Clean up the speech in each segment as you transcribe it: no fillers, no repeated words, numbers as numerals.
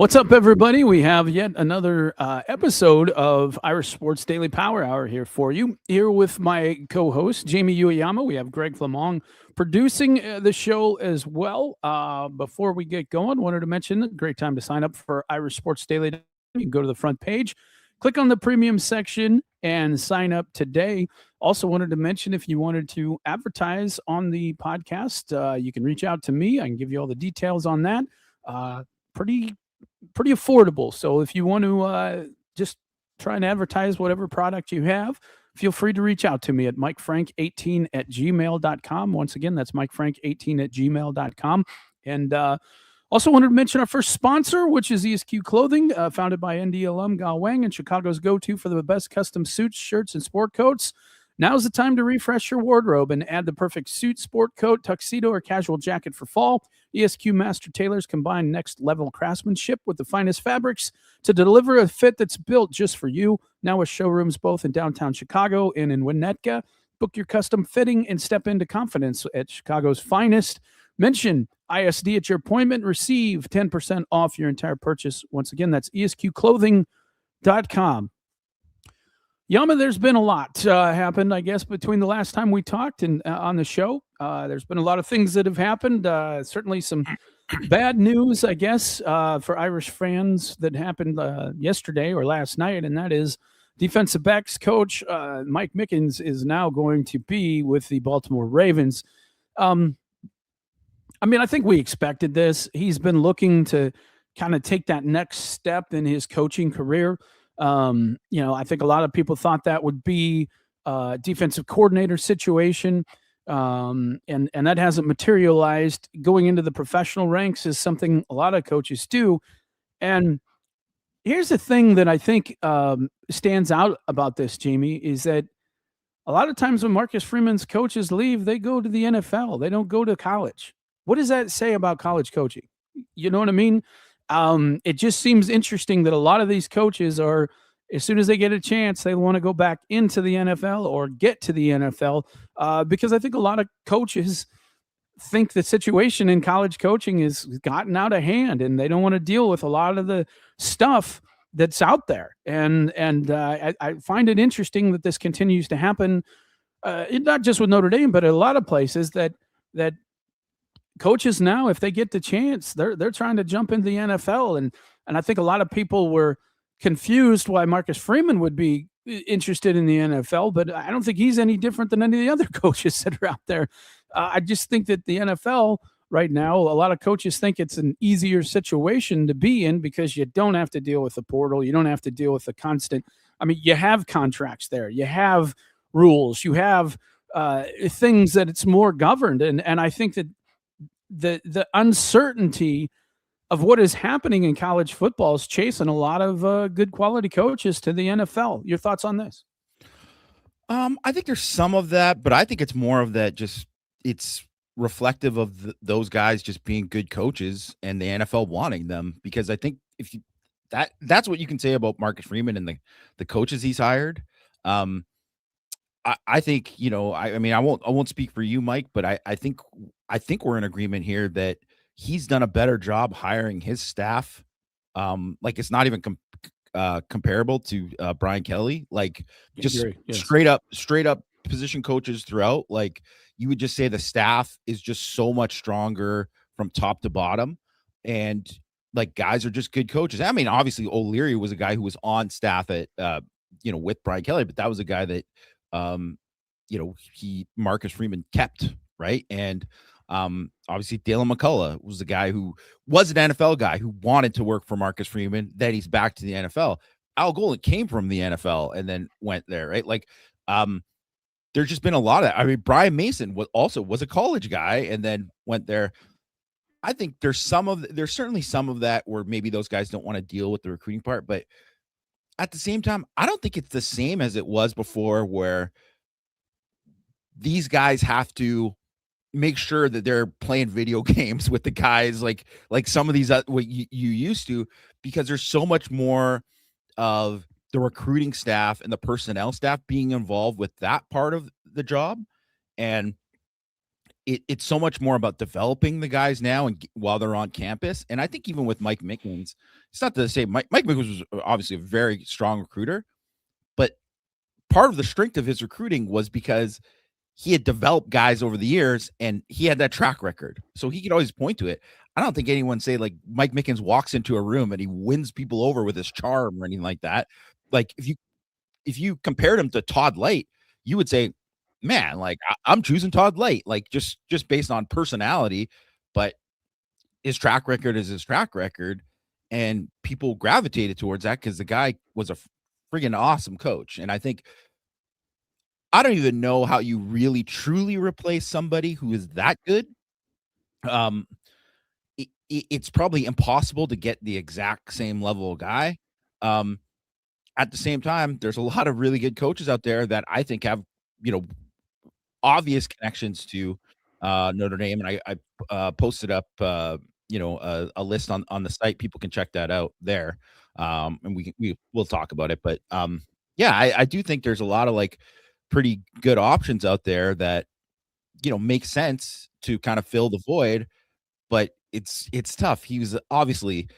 What's up, everybody? We have yet another episode of Irish Sports Daily Power Hour here for you. Here with my co-host Jamie Uyeyama. We have Greg Flamong producing the show as well. Before we get going, wanted to mention a great time to sign up for Irish Sports Daily. You can go to the front page, click on the premium section, and sign up today. Also, wanted to mention if you wanted to advertise on the podcast, you can reach out to me. I can give you all the details on that. Pretty affordable. So if you want to just try and advertise whatever product you have, feel free to reach out to me at mikefrank18 at gmail.com. Once again, that's mikefrank18 at gmail.com. And also wanted to mention our first sponsor, which is ESQ Clothing, founded by ND alum Ge Wang and Chicago's go-to for the best custom suits, shirts, and sport coats. Now's the time to refresh your wardrobe and add the perfect suit, sport coat, tuxedo, or casual jacket for fall. ESQ Master Tailors combine next-level craftsmanship with the finest fabrics to deliver a fit that's built just for you. Now with showrooms both in downtown Chicago and in Winnetka. Book your custom fitting and step into confidence at Chicago's finest. Mention ISD at your appointment. Receive 10% off your entire purchase. Once again, that's esqclothing.com. Yama, there's been a lot happened, I guess, between the last time we talked and on the show. There's been a lot of things that have happened. Certainly some bad news, I guess, for Irish fans that happened yesterday or last night, and that is defensive backs coach Mike Mickens is now going to be with the Baltimore Ravens. I mean, I think we expected this. He's been looking to kind of take that next step in his coaching career. I think a lot of people thought that would be a defensive coordinator situation. And that hasn't materialized. Going into the professional ranks is something a lot of coaches do. And here's the thing that I think stands out about this, Jamie, is that a lot of times when Marcus Freeman's coaches leave, they go to the NFL. They don't go to college. What does that say about college coaching? You know what I mean? It just seems interesting that a lot of these coaches are, as soon as they get a chance, they want to go back into the NFL or get to the NFL, because I think a lot of coaches think the situation in college coaching has gotten out of hand and they don't want to deal with a lot of the stuff that's out there. And I find it interesting that this continues to happen, not just with Notre Dame, but a lot of places that coaches now, if they get the chance, they're trying to jump into the NFL. And I think a lot of people were confused why Marcus Freeman would be interested in the NFL, but I don't think he's any different than any of the other coaches that are out there. I just think that the NFL right now, a lot of coaches think it's an easier situation to be in because you don't have to deal with the portal. You don't have to deal with the constant. I mean, you have contracts there. You have rules. You have things that it's more governed. And I think that the uncertainty of what is happening in college football is chasing a lot of good quality coaches to the NFL. Your thoughts on this? I think there's some of that, but I think it's more of that. Just it's reflective of those guys just being good coaches and the NFL wanting them. Because I think if you that's what you can say about Marcus Freeman and the coaches he's hired. I think I mean I won't speak for you, Mike, but I think we're in agreement here that he's done a better job hiring his staff. Like it's not even comparable to Brian Kelly. Like just Yes. straight up position coaches throughout. Like you would just say the staff is just so much stronger from top to bottom, and like guys are just good coaches. I mean, obviously O'Leary was a guy who was on staff at with Brian Kelly, but that was a guy that Marcus Freeman kept, right? And obviously Dalen McCullough was the guy who was an NFL guy who wanted to work for Marcus Freeman. Then he's back to the NFL. Al Golden came from the NFL and then went there, right? Like, there's just been a lot of that. I mean, Brian Mason was a college guy and then went there. I think there's certainly some of that where maybe those guys don't want to deal with the recruiting part, but at the same time, I don't think it's the same as it was before, where these guys have to make sure that they're playing video games with the guys like some of these what you used to, because there's so much more of the recruiting staff and the personnel staff being involved with that part of the job. And it's so much more about developing the guys now and while they're on campus. And I think even with Mike Mickens, it's not to say Mike Mickens was obviously a very strong recruiter, but part of the strength of his recruiting was because he had developed guys over the years and he had that track record. So he could always point to it. I don't think anyone say like Mike Mickens walks into a room and he wins people over with his charm or anything like that. Like if you compared him to Todd Light, you would say, man, like I'm choosing Todd Light, like just based on personality, but his track record is his track record, and people gravitated towards that because the guy was a friggin' awesome coach. And I don't even know how you really truly replace somebody who is that good. Um, it's probably impossible to get the exact same level of guy. Um, at the same time, there's a lot of really good coaches out there that I think have, you know, obvious connections to Notre Dame, and I posted up, a list on the site. People can check that out there, and we'll talk about it. But yeah, I do think there's a lot of like pretty good options out there that make sense to kind of fill the void, but it's tough. He was obviously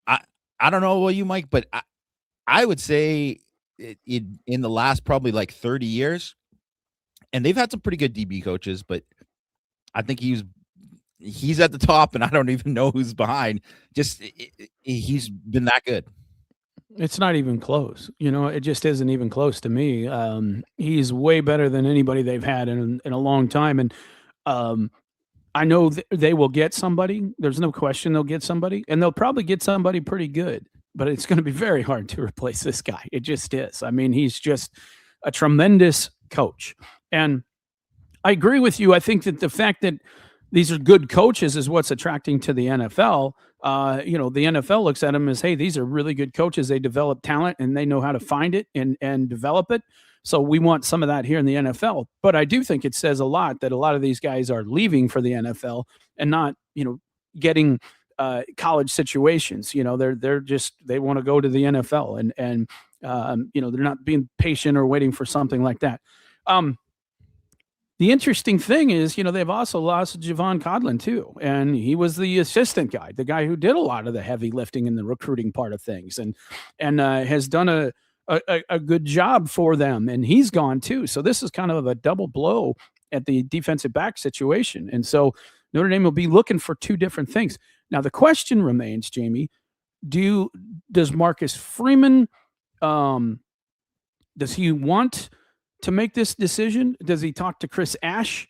I I don't know about you, Mike, but I would say in the last probably like 30 years, and they've had some pretty good DB coaches, but I think he's at the top, and I don't even know who's behind. Just he's been that good. It's not even close. It just isn't even close to me. He's way better than anybody they've had in a long time. And I know they will get somebody. There's no question they'll get somebody, and they'll probably get somebody pretty good. But it's going to be very hard to replace this guy. It just is. I mean, he's just a tremendous coach. And I agree with you. I think that the fact that these are good coaches is what's attracting to the NFL. The NFL looks at them as, hey, these are really good coaches. They develop talent and they know how to find it and develop it. So we want some of that here in the NFL. But I do think it says a lot that a lot of these guys are leaving for the NFL and not, getting college situations. They're just they want to go to the NFL and they're not being patient or waiting for something like that. The interesting thing is, they've also lost Javon Codlin too, and he was the assistant guy, the guy who did a lot of the heavy lifting in the recruiting part of things, and has done a good job for them, and he's gone too. So this is kind of a double blow at the defensive back situation, and so Notre Dame will be looking for two different things. Now the question remains, Jamie, does Marcus Freeman does he want to make this decision? Does he talk to Chris Ash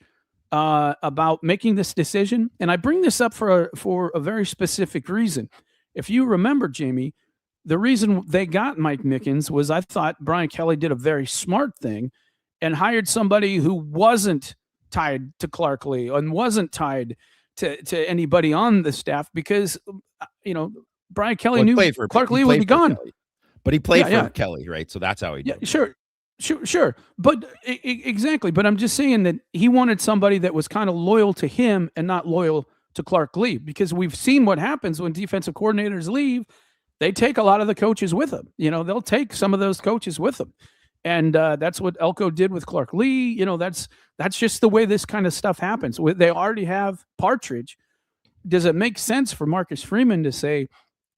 about making this decision? And I bring this up for a very specific reason. If you remember, Jamie, the reason they got Mike Mickens was I thought Brian Kelly did a very smart thing and hired somebody who wasn't tied to Clark Lee and wasn't tied to anybody on the staff because, Brian Kelly knew Clark Lee would be gone. Kelly. But he played for Kelly, right? So that's how he did. Yeah, sure. But exactly. But I'm just saying that he wanted somebody that was kind of loyal to him and not loyal to Clark Lee, because we've seen what happens when defensive coordinators leave. They take a lot of the coaches with them. They'll take some of those coaches with them. And that's what Elko did with Clark Lee. That's just the way this kind of stuff happens. They already have Partridge. Does it make sense for Marcus Freeman to say,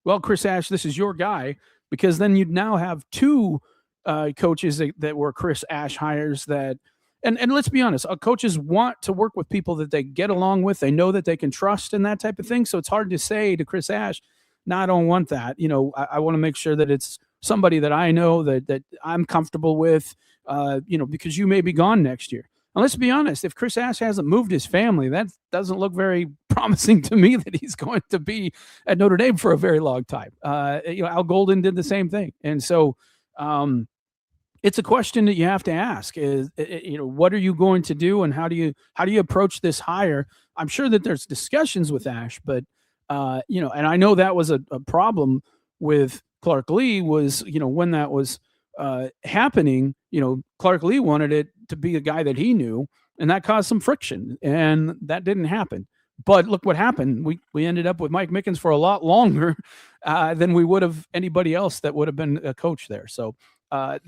well, Chris Ash, this is your guy? Because then you'd now have two coaches that were Chris Ash hires that, and let's be honest, coaches want to work with people that they get along with, they know that they can trust and that type of thing. So it's hard to say to Chris Ash, no, I don't want that. I want to make sure that it's somebody that I know that I'm comfortable with, because you may be gone next year. And let's be honest, if Chris Ash hasn't moved his family, that doesn't look very promising to me that he's going to be at Notre Dame for a very long time. Al Golden did the same thing. And so, it's a question that you have to ask is, what are you going to do? And how do you approach this hire? I'm sure that there's discussions with Ash, but, and I know that was a problem with Clark Lee was, when that was happening, Clark Lee wanted it to be a guy that he knew, and that caused some friction, and that didn't happen. But look what happened. We ended up with Mike Mickens for a lot longer than we would have anybody else that would have been a coach there. So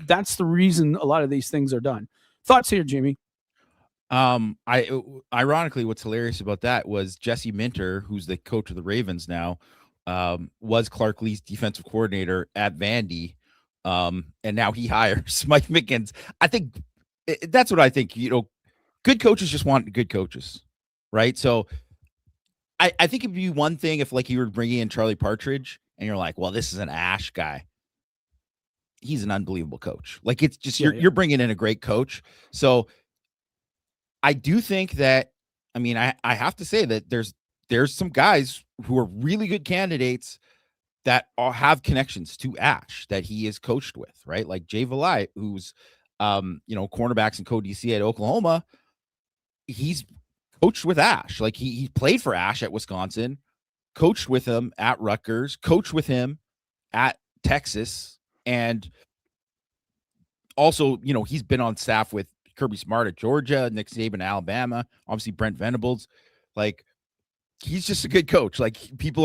that's the reason a lot of these things are done. Thoughts here, Jimmy? Ironically, what's hilarious about that was Jesse Minter, who's the coach of the Ravens now, was Clark Lee's defensive coordinator at Vandy, and now he hires Mike Mickens. I think that's what I think. Good coaches just want good coaches, right? So I think it'd be one thing if like you were bringing in Charlie Partridge and you're like, well, this is an Ash guy. He's an unbelievable coach. Like it's just you're bringing in a great coach. So I do think that, I mean, I have to say that there's some guys who are really good candidates that have connections to Ash that he is coached with, right? Like Jay Valai, who's cornerbacks and co-DC at Oklahoma. He's coached with Ash. Like he played for Ash at Wisconsin, coached with him at Rutgers, coached with him at Texas, and also, he's been on staff with Kirby Smart at Georgia, Nick Saban at Alabama, obviously Brent Venables. Like, he's just a good coach. Like, people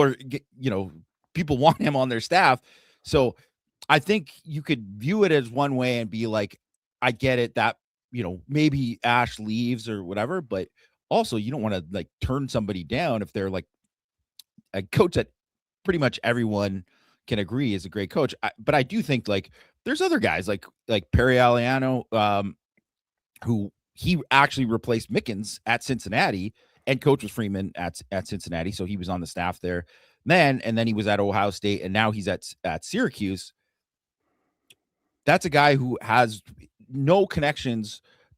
want him on their staff. So I think you could view it as one way and be like, I get it that, maybe Ash leaves or whatever, but also you don't want to like turn somebody down if they're like a coach that pretty much everyone can agree is a great coach. But I do think like there's other guys like Perry Aliano, who he actually replaced Mickens at Cincinnati and coach with Freeman at Cincinnati. So he was on the staff there then, and then he was at Ohio State, and now he's at Syracuse. That's a guy who has no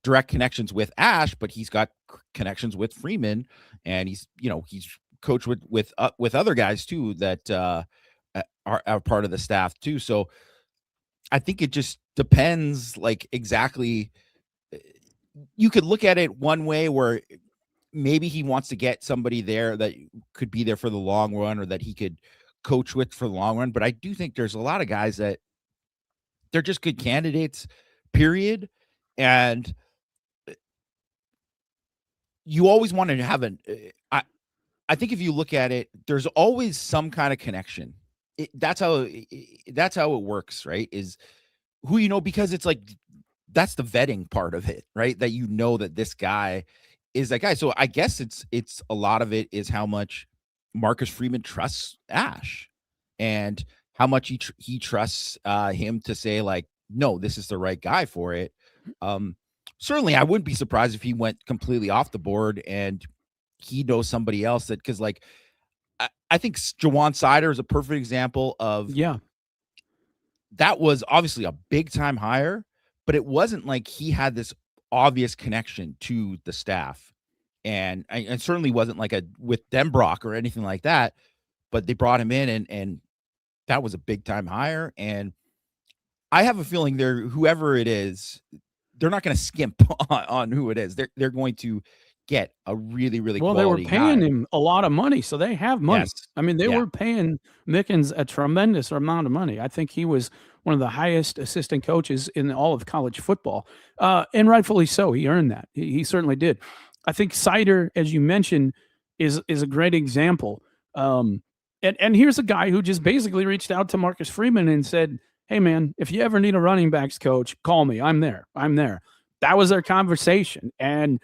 direct connections with Ash, but he's got connections with Freeman, and he's coached with other guys too that are part of the staff too. So I think it just depends, like exactly. You could look at it one way where maybe he wants to get somebody there that could be there for the long run or that he could coach with for the long run. But I do think there's a lot of guys that they're just good candidates, period. And you always want to have I think if you look at it, there's always some kind of connection. That's how it works, right? Is who because it's like that's the vetting part of it, right? That that this guy is that guy. So I guess it's a lot of it is how much Marcus Freeman trusts Ash and how much he trusts him to say like, no, this is the right guy for it. Certainly I wouldn't be surprised if he went completely off the board and he knows somebody else that, because like I think Jawan Sider is a perfect example of that was obviously a big time hire, but it wasn't like he had this obvious connection to the staff. And it certainly wasn't like with Denbrock or anything like that, but they brought him in and that was a big time hire. And I have a feeling whoever it is, they're not going to skimp on who it is. They're going to get a really, really well, they were paying him a lot of money, so they have money. Yes. I mean, they were paying Mickens a tremendous amount of money. I think he was one of the highest assistant coaches in all of college football, and rightfully so. He earned that. He certainly did. I think Sider, as you mentioned, is a great example. And here's a guy who just basically reached out to Marcus Freeman and said, hey, man, if you ever need a running backs coach, call me. I'm there. That was their conversation. And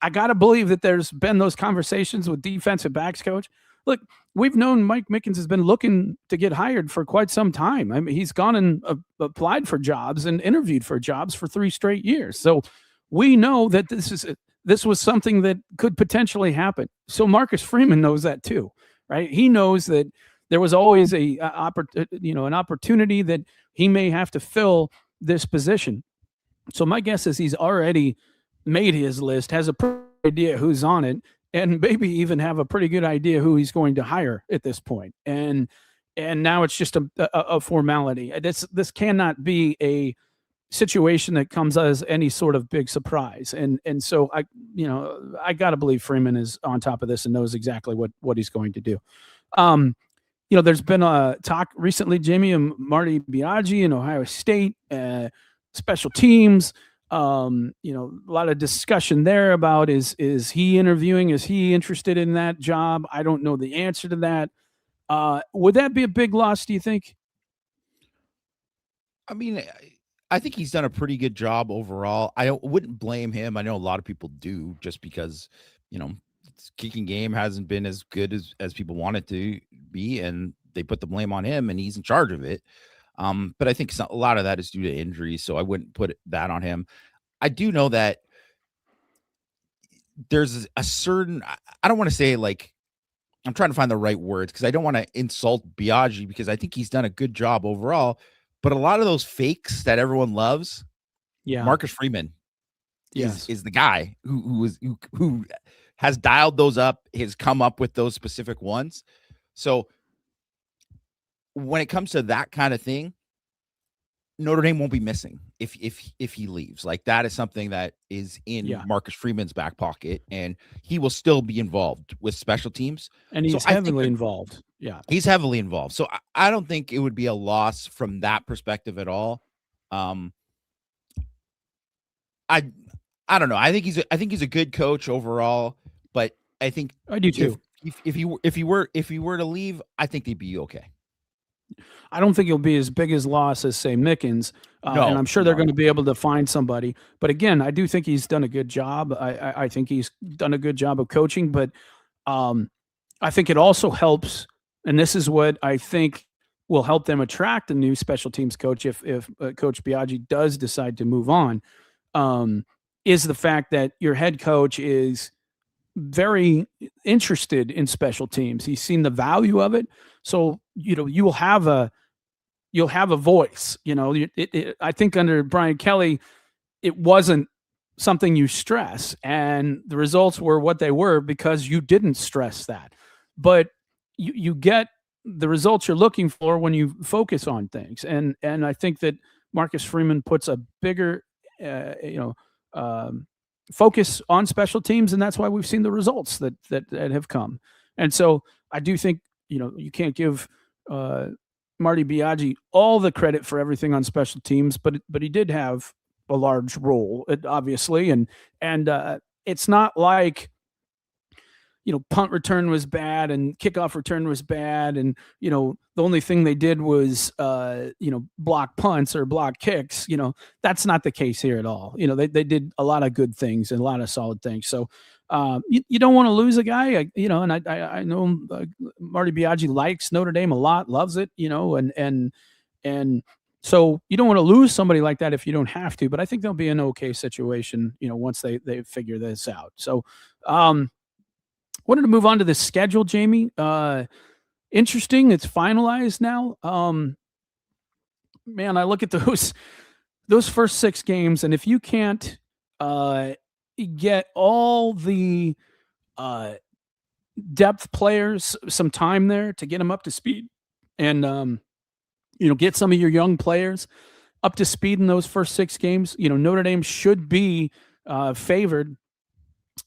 I got to believe that there's been those conversations with defensive backs coach. Look, we've known Mike Mickens has been looking to get hired for quite some time. I mean, he's gone and applied for jobs and interviewed for jobs for 3 straight years. So we know that this was something that could potentially happen. So Marcus Freeman knows that too, right? He knows that there was always an opportunity that he may have to fill this position. So my guess is he's already made his list, has a pretty idea who's on it, and maybe even have a pretty good idea who he's going to hire at this point. And now it's just a formality. This cannot be a situation that comes as any sort of big surprise. And so I got to believe Freeman is on top of this and knows exactly what he's going to do. There's been a talk recently, Jamie, and Marty Biaggi in Ohio State, special teams. A lot of discussion there about is he interviewing? Is he interested in that job? I don't know the answer to that. Would that be a big loss, do you think? I mean, I think he's done a pretty good job overall. Wouldn't blame him. I know a lot of people do, just because, you know, his kicking game hasn't been as good as people want it to be, and they put the blame on him, and he's in charge of it. But I think a lot of that is due to injuries, so I wouldn't put that on him. I do know that there's a certain, I don't want to say, like, I'm trying to find the right words because I don't want to insult Biaggi, because I think he's done a good job overall. But a lot of those fakes that everyone loves, Yeah. Marcus Freeman Yes. is the guy who has dialed those up, has come up with those specific ones. So when it comes to that kind of thing, Notre Dame won't be missing if he leaves. Like, that is something that is in Yeah. Marcus Freeman's back pocket, and he will still be involved with special teams. And So he's I think heavily involved. Yeah. he's heavily involved. So I don't think it would be a loss from that perspective at all. Um, I I don't know. I think he's a good coach overall, but I think I do too. if he were to leave, I think they'd be okay. I don't think it'll be as big as loss as, say, Mickens, and No, I'm sure they're going to be able to find somebody. But again, I do think he's done a good job. I think he's done a good job of coaching, but I think it also helps, and this is what I think will help them attract a new special teams coach if Coach Biaggi does decide to move on, is the fact that your head coach is very interested in special teams. He's seen the value of it. So, you'll have a voice. I think under Brian Kelly, it wasn't something you stress, and the results were what they were because you didn't stress that. But you get the results you're looking for when you focus on things, and I think that Marcus Freeman puts a bigger, you know, focus on special teams, and that's why we've seen the results that have come. And so I do think you can't give Marty Biaggi all the credit for everything on special teams, but he did have a large role, obviously, and it's not like punt return was bad and kickoff return was bad, and the only thing they did was block punts or block kicks. That's not the case here at all. They did a lot of good things and a lot of solid things. So you don't want to lose a guy, and I know Marty Biaggi likes Notre Dame a lot, loves it, and so you don't want to lose somebody like that if you don't have to. But I think they'll be an okay situation, once they figure this out. So wanted to move on to the schedule, Jamie. Interesting. It's finalized now. Man, I look at those first 6 games, and if you can't get all the depth players some time there to get them up to speed, and get some of your young players up to speed in those first 6 games, Notre Dame should be favored,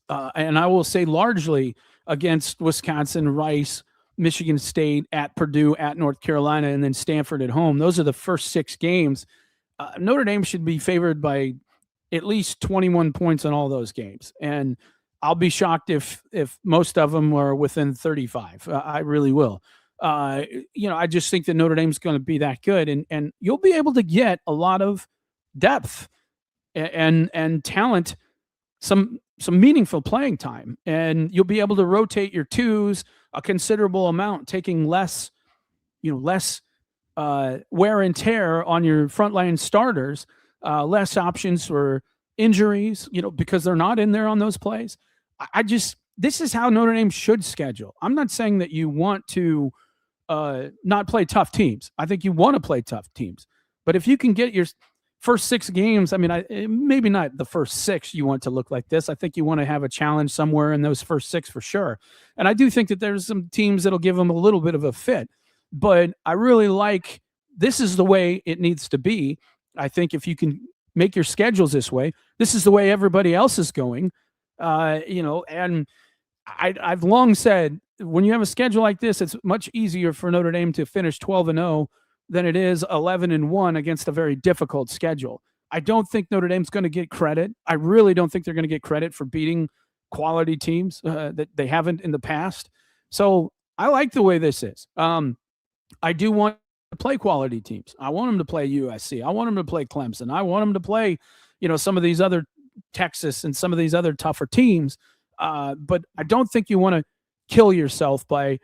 and I will say largely against Wisconsin, Rice, Michigan State, at Purdue, at North Carolina, and then Stanford at home. Those are the first 6 games. Notre Dame should be favored by at least 21 points in all those games. And I'll be shocked if most of them are within 35. I really will. I just think that Notre Dame's going to be that good, and you'll be able to get a lot of depth and talent, some meaningful playing time, and you'll be able to rotate your twos a considerable amount, taking less wear and tear on your frontline starters, less options for injuries, because they're not in there on those plays. This is how Notre Dame should schedule. I'm not saying that you want to not play tough teams. I think you want to play tough teams, but if you can get your first 6 games, I mean, maybe not the first 6 you want to look like this. I think you want to have a challenge somewhere in those first 6 for sure. And I do think that there's some teams that'll give them a little bit of a fit, but I really like, this is the way it needs to be. I think if you can make your schedules this way, this is the way everybody else is going, and I've long said, when you have a schedule like this, it's much easier for Notre Dame to finish 12-0 than it is 11-1 against a very difficult schedule. I don't think Notre Dame's going to get credit. I really don't think they're going to get credit for beating quality teams that they haven't in the past. So I like the way this is. I do want play quality teams. I want them to play USC. I want them to play Clemson. I want them to play, some of these other Texas and some of these other tougher teams. But I don't think you want to kill yourself by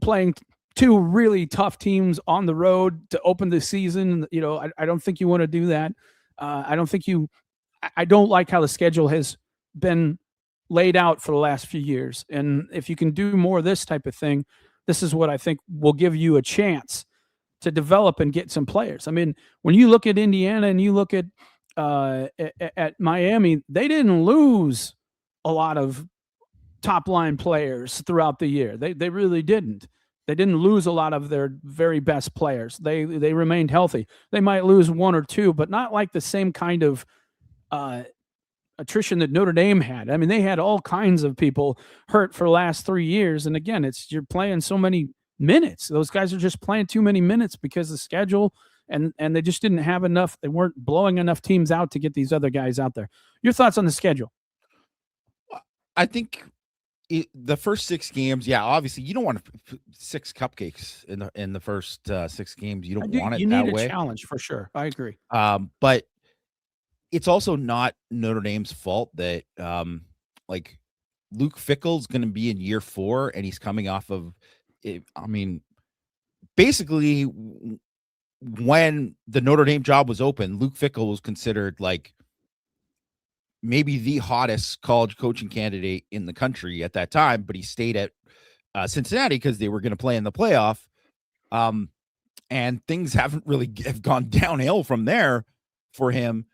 playing two really tough teams on the road to open the season. I don't think you want to do that. I don't like how the schedule has been laid out for the last few years. And if you can do more of this type of thing, this is what I think will give you a chance to develop and get some players. I mean, when you look at Indiana and you look at Miami, they didn't lose a lot of top line players throughout the year. They really didn't. They didn't lose a lot of their very best players. They remained healthy. They might lose one or two, but not like the same kind of attrition that Notre Dame had. I mean, they had all kinds of people hurt for the last 3 years. And again, you're playing so many minutes. Those guys are just playing too many minutes because the schedule and they just didn't have enough. They weren't blowing enough teams out to get these other guys out there. Your thoughts on the schedule? I think the first 6 games, obviously you don't want 6 cupcakes in the first 6 games. You don't want it that way. You need a challenge for sure. I agree. But it's also not Notre Dame's fault that like Luke Fickell's going to be in year 4 and he's coming off of it. I mean, basically when the Notre Dame job was open, Luke Fickell was considered like maybe the hottest college coaching candidate in the country at that time, but he stayed at Cincinnati because they were going to play in the playoff. And things have gone downhill from there for him.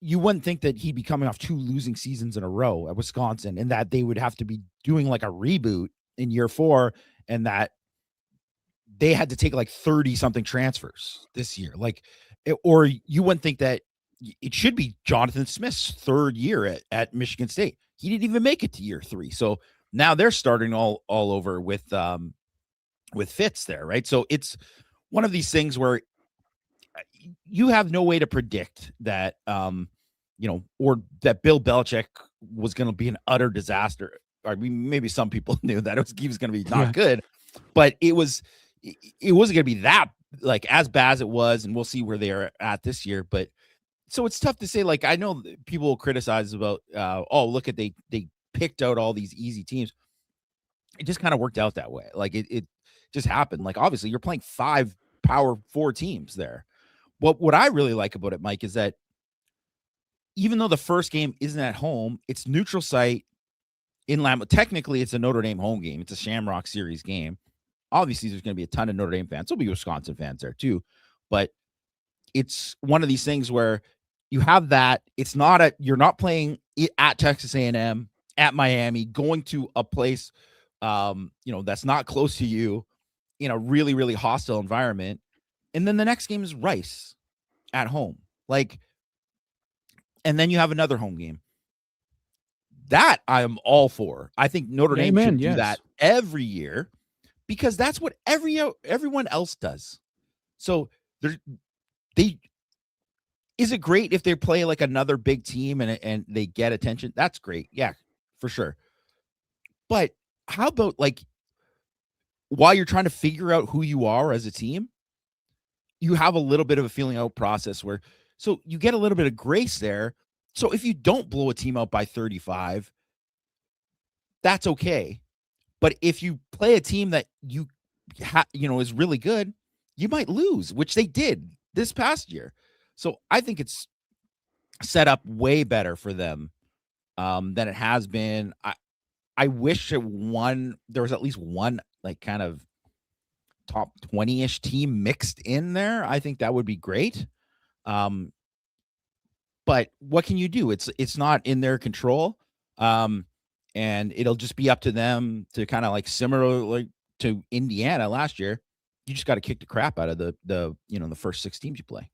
You wouldn't think that he'd be coming off 2 losing seasons in a row at Wisconsin and that they would have to be doing like a reboot in year 4 and that they had to take like 30 something transfers this year. Or you wouldn't think that it should be Jonathan Smith's 3rd year at Michigan State. He didn't even make it to year 3. So now they're starting all over with Fitz there. Right. So it's one of these things where you have no way to predict that, or that Bill Belichick was going to be an utter disaster. I mean, maybe some people knew that he was going to be not good, but it wasn't going to be that like as bad as it was. And we'll see where they are at this year. But so it's tough to say, like, I know people will criticize about, look at, they picked out all these easy teams. It just kind of worked out that way. Like it just happened. Like, obviously you're playing 5 Power 4 teams there. What I really like about it, Mike, is that even though the first game isn't at home, it's neutral site in Lambeau. Technically, it's a Notre Dame home game. It's a Shamrock Series game. Obviously, there's going to be a ton of Notre Dame fans. There'll be Wisconsin fans there too. But it's one of these things where you have that. It's not you're not playing at Texas A&M, at Miami, going to a place, that's not close to you in a really, really hostile environment. And then the next game is Rice at home. And then you have another home game. That I am all for. I think Notre Dame should do that every year because that's what everyone else does. So is it great if they play like another big team and they get attention? That's great. Yeah, for sure. But how about while you're trying to figure out who you are as a team, you have a little bit of a feeling out process so you get a little bit of grace there. So if you don't blow a team out by 35, that's okay. But if you play a team that is really good, you might lose, which they did this past year. So I think it's set up way better for them than it has been. I wish there was at least one kind of top 20-ish team mixed in there. I think that would be great. But what can you do? It's not in their control. And it'll just be up to them to kind of similar to Indiana last year. You just got to kick the crap out of the first 6 teams you play.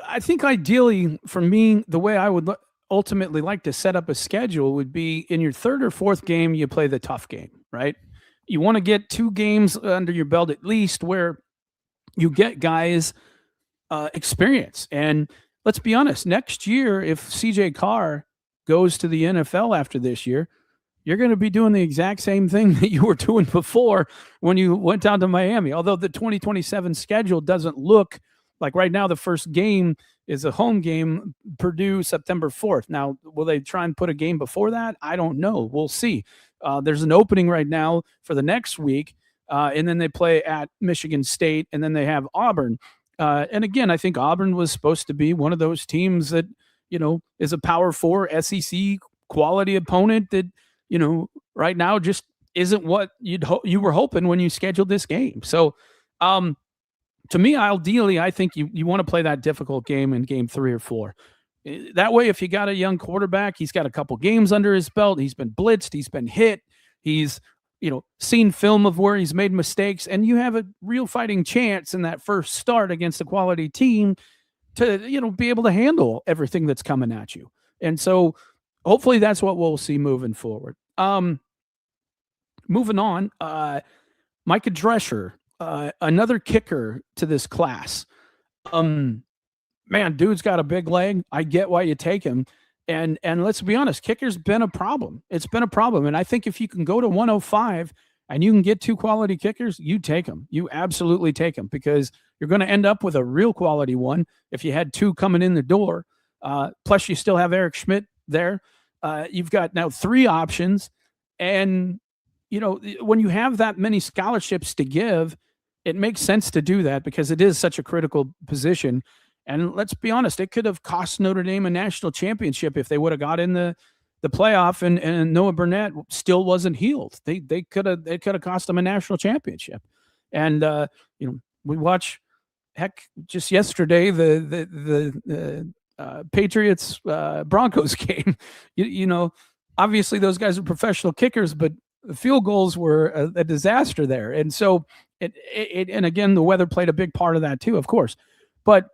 I think ideally for me, the way I would ultimately like to set up a schedule would be in your 3rd or 4th game, you play the tough game, right? You want to get 2 games under your belt at least where you get guys experience. And let's be honest, next year, if CJ Carr goes to the NFL after this year, you're going to be doing the exact same thing that you were doing before when you went down to Miami. Although the 2027 schedule doesn't look like right now, the first game is a home game, Purdue, September 4th. Now, will they try and put a game before that? I don't know. We'll see. There's an opening right now for the next week, and then they play at Michigan State, and then they have Auburn. And again, I think Auburn was supposed to be one of those teams that, is a Power Four SEC quality opponent that, right now just isn't what you were hoping when you scheduled this game. So, to me, ideally, I think you want to play that difficult game in game 3 or 4. That way, if you got a young quarterback, he's got a couple games under his belt. He's been blitzed. He's been hit. He's, seen film of where he's made mistakes, and you have a real fighting chance in that first start against a quality team to, be able to handle everything that's coming at you. And so hopefully that's what we'll see moving forward. Moving on, Micah Drescher, another kicker to this class. Man, dude's got a big leg. I get why you take him. And let's be honest, kicker's been a problem. It's been a problem. And I think if you can go to 105 and you can get 2 quality kickers, you take them. You absolutely take them, because you're going to end up with a real quality one if you had 2 coming in the door. Plus, you still have Eric Schmidt there. You've got now 3 options. And, when you have that many scholarships to give, it makes sense to do that because it is such a critical position. And let's be honest, it could have cost Notre Dame a national championship if they would have got in the playoff and Noah Burnett still wasn't healed. They could have cost them a national championship. And we watch, heck, just yesterday the Patriots Broncos game. Obviously those guys are professional kickers, but the field goals were a disaster there. And so and again, the weather played a big part of that too, of course. But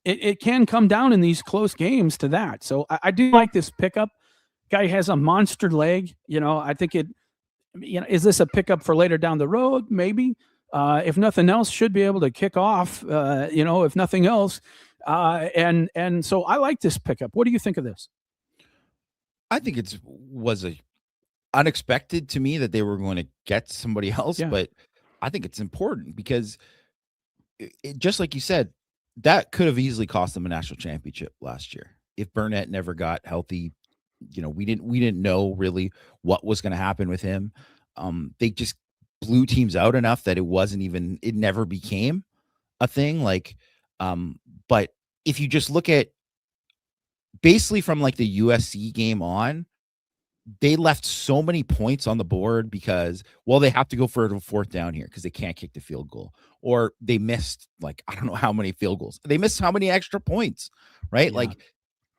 it can come down in these close games to that. So I do like this pickup. Guy has a monster leg. I think is this a pickup for later down the road? Maybe. If nothing else, should be able to kick off, if nothing else. And so I like this pickup. What do you think of this? I think it was unexpected to me that they were going to get somebody else, but I think it's important because just like you said, that could have easily cost them a national championship last year. If Burnett never got healthy, we didn't know really what was going to happen with him. They just blew teams out enough that it never became a thing. But if you just look at basically from like the USC game on, they left so many points on the board because, they have to go for a 4th down here because they can't kick the field goal, or they missed I don't know how many field goals. They missed how many extra points, right? Yeah.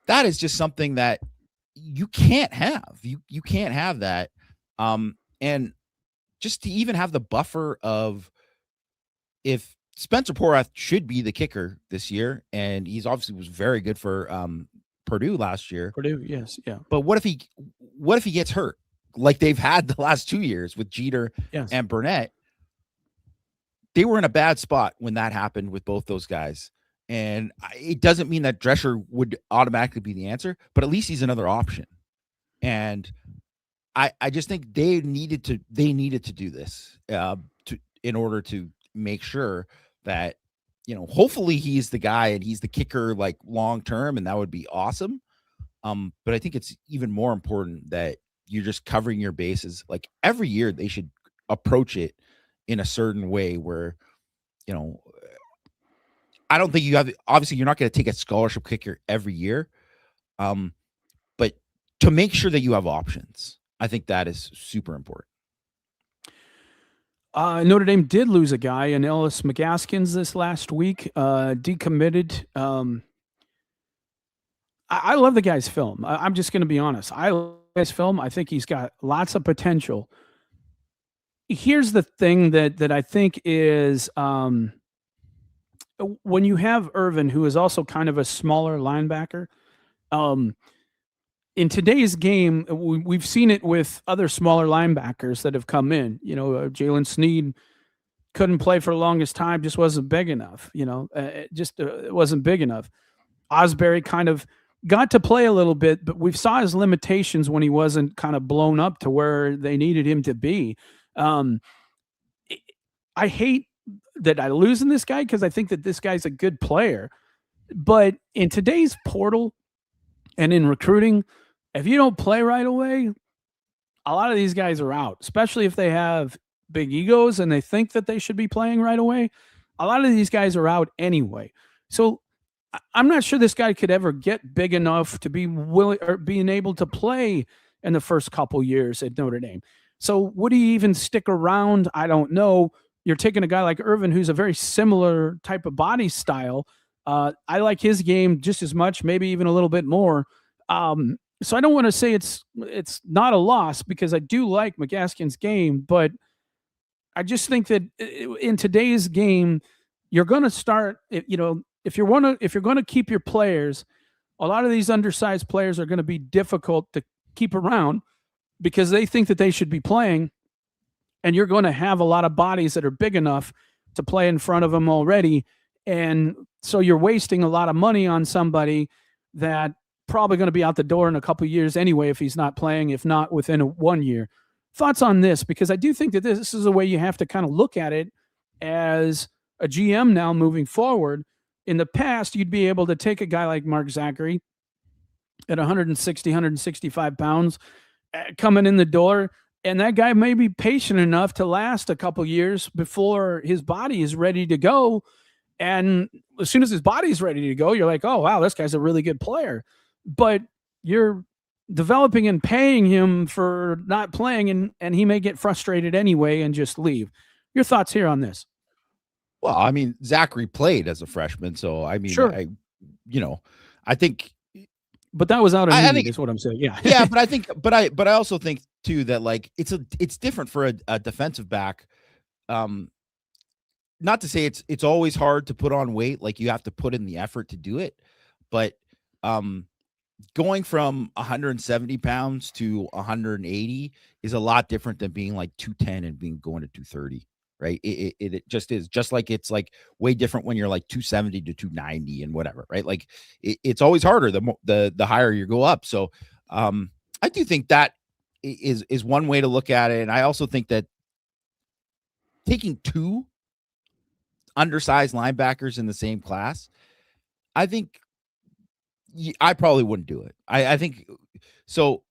That is just something that you can't have. You can't have that. And just to even have the buffer of, if Spencer Porath should be the kicker this year, and he's obviously was very good for Purdue last year. Purdue, yes, yeah. But what if he gets hurt like they've had the last 2 years with Jeter and Burnett? They were in a bad spot when that happened with both those guys. And it doesn't mean that Drescher would automatically be the answer, but at least he's another option. And I just think they needed to do this in order to make sure that, hopefully he's the guy and he's the kicker long term, and that would be awesome. But I think it's even more important that you're just covering your bases. Every year they should approach it in a certain way where, I don't think obviously you're not going to take a scholarship kicker every year. But to make sure that you have options, I think that is super important. Notre Dame did lose a guy in Ellis McGaskins this last week, decommitted. I love the guy's film. I'm just going to be honest. I love his film. I think he's got lots of potential. Here's the thing that I think is when you have Irvin, who is also kind of a smaller linebacker, in today's game, we've seen it with other smaller linebackers that have come in. Jalen Sneed couldn't play for the longest time, just wasn't big enough. It wasn't big enough. Osbury kind of got to play a little bit, but we saw his limitations when he wasn't kind of blown up to where they needed him to be. Um, I hate that I losing this guy because I think that this guy's a good player. But in today's portal and in recruiting, if you don't play right away, a lot of these guys are out, especially if they have big egos and they think that they should be playing right away. A lot of these guys are out anyway. So I'm not sure this guy could ever get big enough to be willing or being able to play in the first couple years at Notre Dame. So would he even stick around? I don't know. You're taking a guy like Irvin, who's a very similar type of body style. I like his game just as much, maybe even a little bit more. So I don't want to say it's not a loss because I do like McGaskin's game, but I just think that in today's game, you're going to start. If you're going to keep your players, a lot of these undersized players are going to be difficult to keep around because they think that they should be playing, and you're going to have a lot of bodies that are big enough to play in front of them already, and so you're wasting a lot of money on somebody that probably going to be out the door in a couple of years anyway if he's not playing, if not within 1 year. Thoughts on this? Because I do think that this is a way you have to kind of look at it as a GM now moving forward. In the past, you'd be able to take a guy like Mark Zachary at 160, 165 pounds coming in the door, and that guy may be patient enough to last a couple years before his body is ready to go. And as soon as his body's ready to go, you're like, oh, wow, this guy's a really good player. But you're developing and paying him for not playing, and he may get frustrated anyway and just leave. Your thoughts here on this? Well, I mean, Zachary played as a freshman, so I mean, Sure. I think, but that was out of need, I think is what I'm saying. Yeah, yeah, but I also think too that like it's different for a defensive back. Not to say it's always hard to put on weight, like you have to put in the effort to do it, but going from 170 pounds to 180 is a lot different than being like 210 and going to 230, right? It just is, just like it's like way different when you're like 270 to 290 and whatever, right? Like it's always harder the higher you go up. So I do think that is one way to look at it. And I also think that taking two undersized linebackers in the same class, I think I probably wouldn't do it. I think so.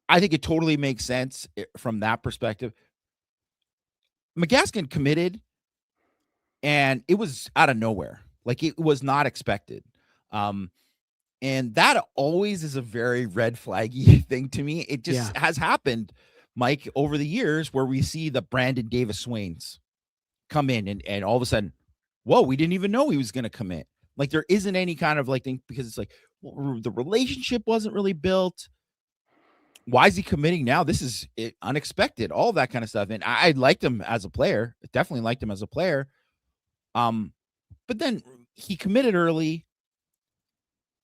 I think it totally makes sense from that perspective. McGaskin committed, and it was out of nowhere. Like it was not expected. And that always is a very red flaggy thing to me. It just has happened, Mike, over the years where we see the Brandon Davis Swains come in and all of a sudden, whoa, we didn't even know he was going to commit. Like there isn't any kind of like thing because it's like, well, the relationship wasn't really built. Why is he committing now? This is unexpected, all that kind of stuff. And I liked him as a player. Definitely liked him as a player. But then he committed early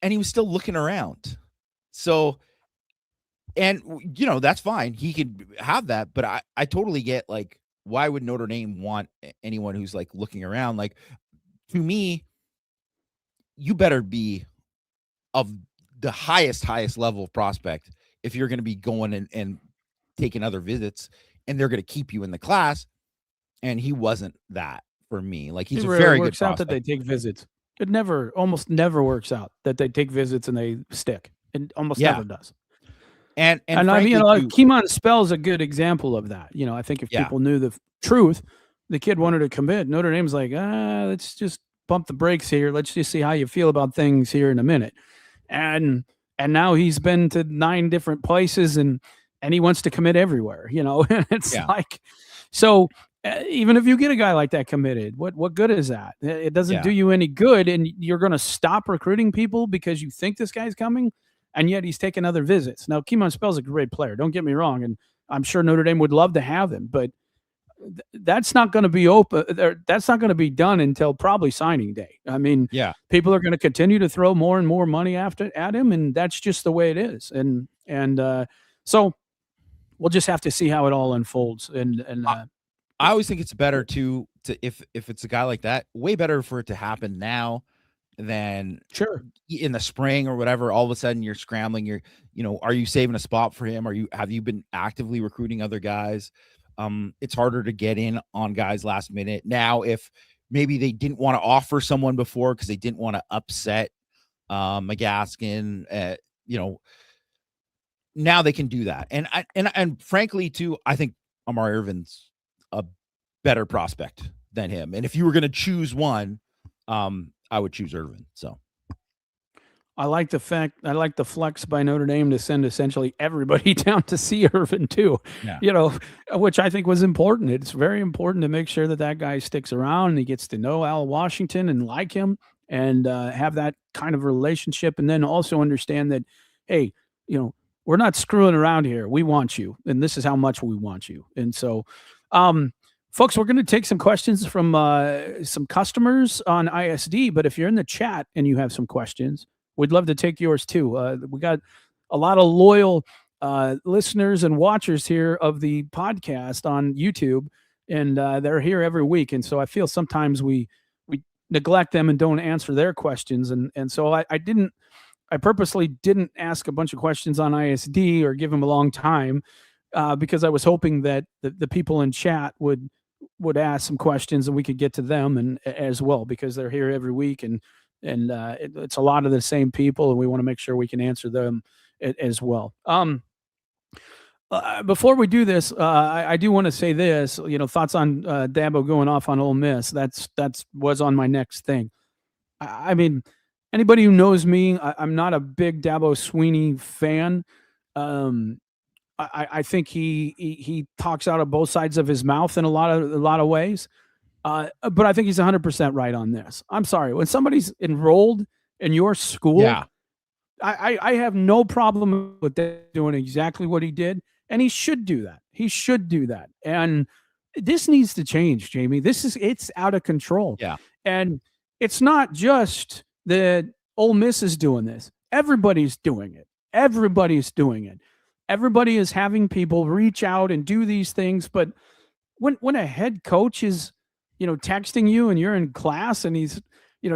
and he was still looking around. So, and that's fine. He could have that, but I totally get like, why would Notre Dame want anyone who's like looking around? Like to me, you better be of the highest level of prospect if you're going to be going and taking other visits and they're going to keep you in the class. And he wasn't that for me. Like he's a very good prospect. Out that they take visits. It almost never works out that they take visits and they stick. It almost never does. And I mean, Keemon Spell is a good example of that. I think if people knew the truth, the kid wanted to commit. Notre Dame's like, let's just bump the brakes here. Let's just see how you feel about things here in a minute. And now he's been to 9 different places and he wants to commit everywhere, it's like, so even if you get a guy like that committed, what good is that? It doesn't do you any good. And you're going to stop recruiting people because you think this guy's coming. And yet he's taking other visits. Now, Keemon Spell's a great player. Don't get me wrong. And I'm sure Notre Dame would love to have him, but that's not going to be open. That's not going to be done until probably signing day. I mean, people are going to continue to throw more and more money at him, and that's just the way it is. And so we'll just have to see how it all unfolds. And I always think it's better to if it's a guy like that, way better for it to happen now then Sure. in the spring or whatever, all of a sudden you're scrambling. Are you saving a spot for him? Have you been actively recruiting other guys? It's harder to get in on guys last minute. Now, if maybe they didn't want to offer someone before because they didn't want to upset McGaskin, now they can do that. And frankly, too, I think Amari Irvin's a better prospect than him. And if you were going to choose one, I would choose Irvin. So I like the flex by Notre Dame to send essentially everybody down to see Irvin too, yeah, which I think was important. It's very important to make sure that guy sticks around and he gets to know Al Washington and like him and have that kind of relationship. And then also understand that, hey, we're not screwing around here. We want you. And this is how much we want you. And so, folks, we're going to take some questions from some customers on ISD. But if you're in the chat and you have some questions, we'd love to take yours too. We got a lot of loyal listeners and watchers here of the podcast on YouTube, and they're here every week. And so I feel sometimes we neglect them and don't answer their questions. And so I purposely didn't ask a bunch of questions on ISD or give them a long time because I was hoping that the people in chat would ask some questions and we could get to them and as well, because they're here every week and it's a lot of the same people, and we want to make sure we can answer them as well. Before we do this, I do want to say this. Thoughts on Dabo going off on Ole Miss. That's was on my next thing. I mean, anybody who knows me, I'm not a big Dabo Sweeney fan. I think he talks out of both sides of his mouth in a lot of ways. But I think he's 100% right on this. I'm sorry. When somebody's enrolled in your school, yeah, I have no problem with that doing exactly what he did. And he should do that. He should do that. And this needs to change, Jamie. It's out of control. yeah, And it's not just that Ole Miss is doing this. Everybody's doing it. Everybody's doing it. Everybody is having people reach out and do these things. But when a head coach is texting you and you're in class and he's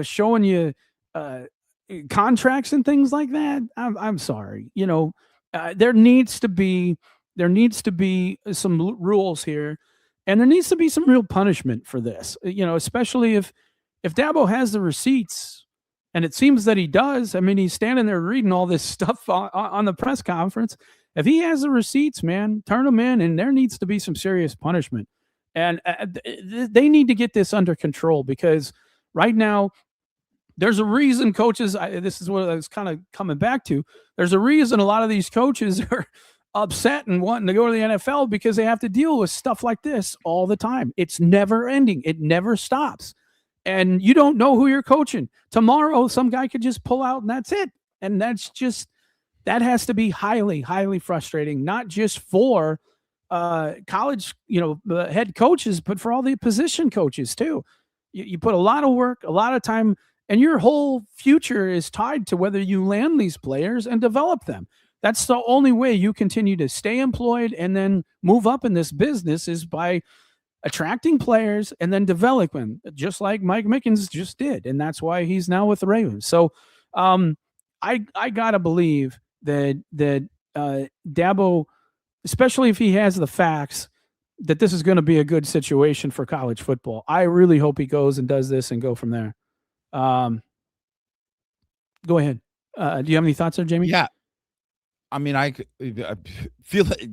showing you contracts and things like that, I'm sorry. There needs to be some rules here, and there needs to be some real punishment for this. Especially if Dabo has the receipts, and it seems that he does. I mean, he's standing there reading all this stuff on the press conference. If he has the receipts, man, turn them in, and there needs to be some serious punishment. And they need to get this under control, because right now there's a reason coaches, this is what I was kind of coming back to. There's a reason a lot of these coaches are upset and wanting to go to the NFL, because they have to deal with stuff like this all the time. It's never ending. It never stops. And you don't know who you're coaching. Tomorrow, some guy could just pull out and that's it. And that has to be highly, highly frustrating, not just for college, head coaches, but for all the position coaches too. You put a lot of work, a lot of time, and your whole future is tied to whether you land these players and develop them. That's the only way you continue to stay employed and then move up in this business, is by attracting players and then developing them, just like Mike Mickens just did. And that's why he's now with the Ravens. So I gotta believe that Dabo, especially if he has the facts, that this is going to be a good situation for college football. I really hope he goes and does this and go from there. Go ahead. Do you have any thoughts there, Jamie? yeah. I mean, I feel the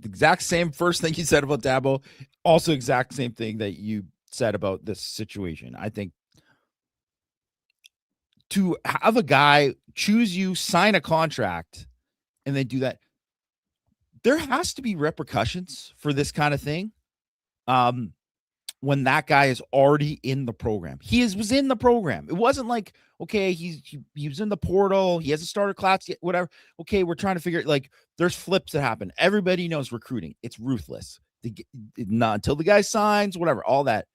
exact same first thing you said about Dabo. Also, exact same thing that you said about this situation. I think to have a guy choose you, sign a contract, and then do that, there has to be repercussions for this kind of thing. When that guy is already in the program, was in the program. It wasn't like, okay, he was in the portal, he hasn't started class yet, whatever. Okay, we're trying to figure it. Like, there's flips that happen. Everybody knows recruiting. It's ruthless. Not until the guy signs, whatever, all that.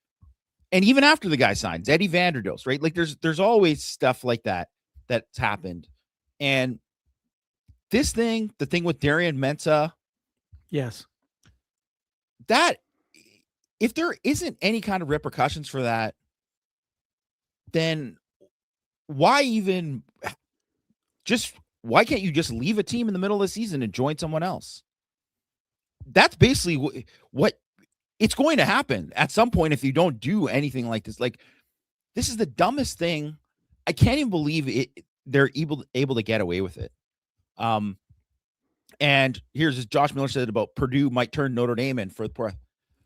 And even after the guy signs, Eddie Vanderdoes, right? Like, there's always stuff like that's happened. And this thing, the thing with Darian Mensah, yes, that if there isn't any kind of repercussions for that, then why even just why can't you just leave a team in the middle of the season and join someone else? That's basically what it's going to happen at some point if you don't do anything like this. Like, this is the dumbest thing. I can't even believe it. They're able to get away with it. And here's as Josh Miller said about Purdue might turn Notre Dame in for the poor.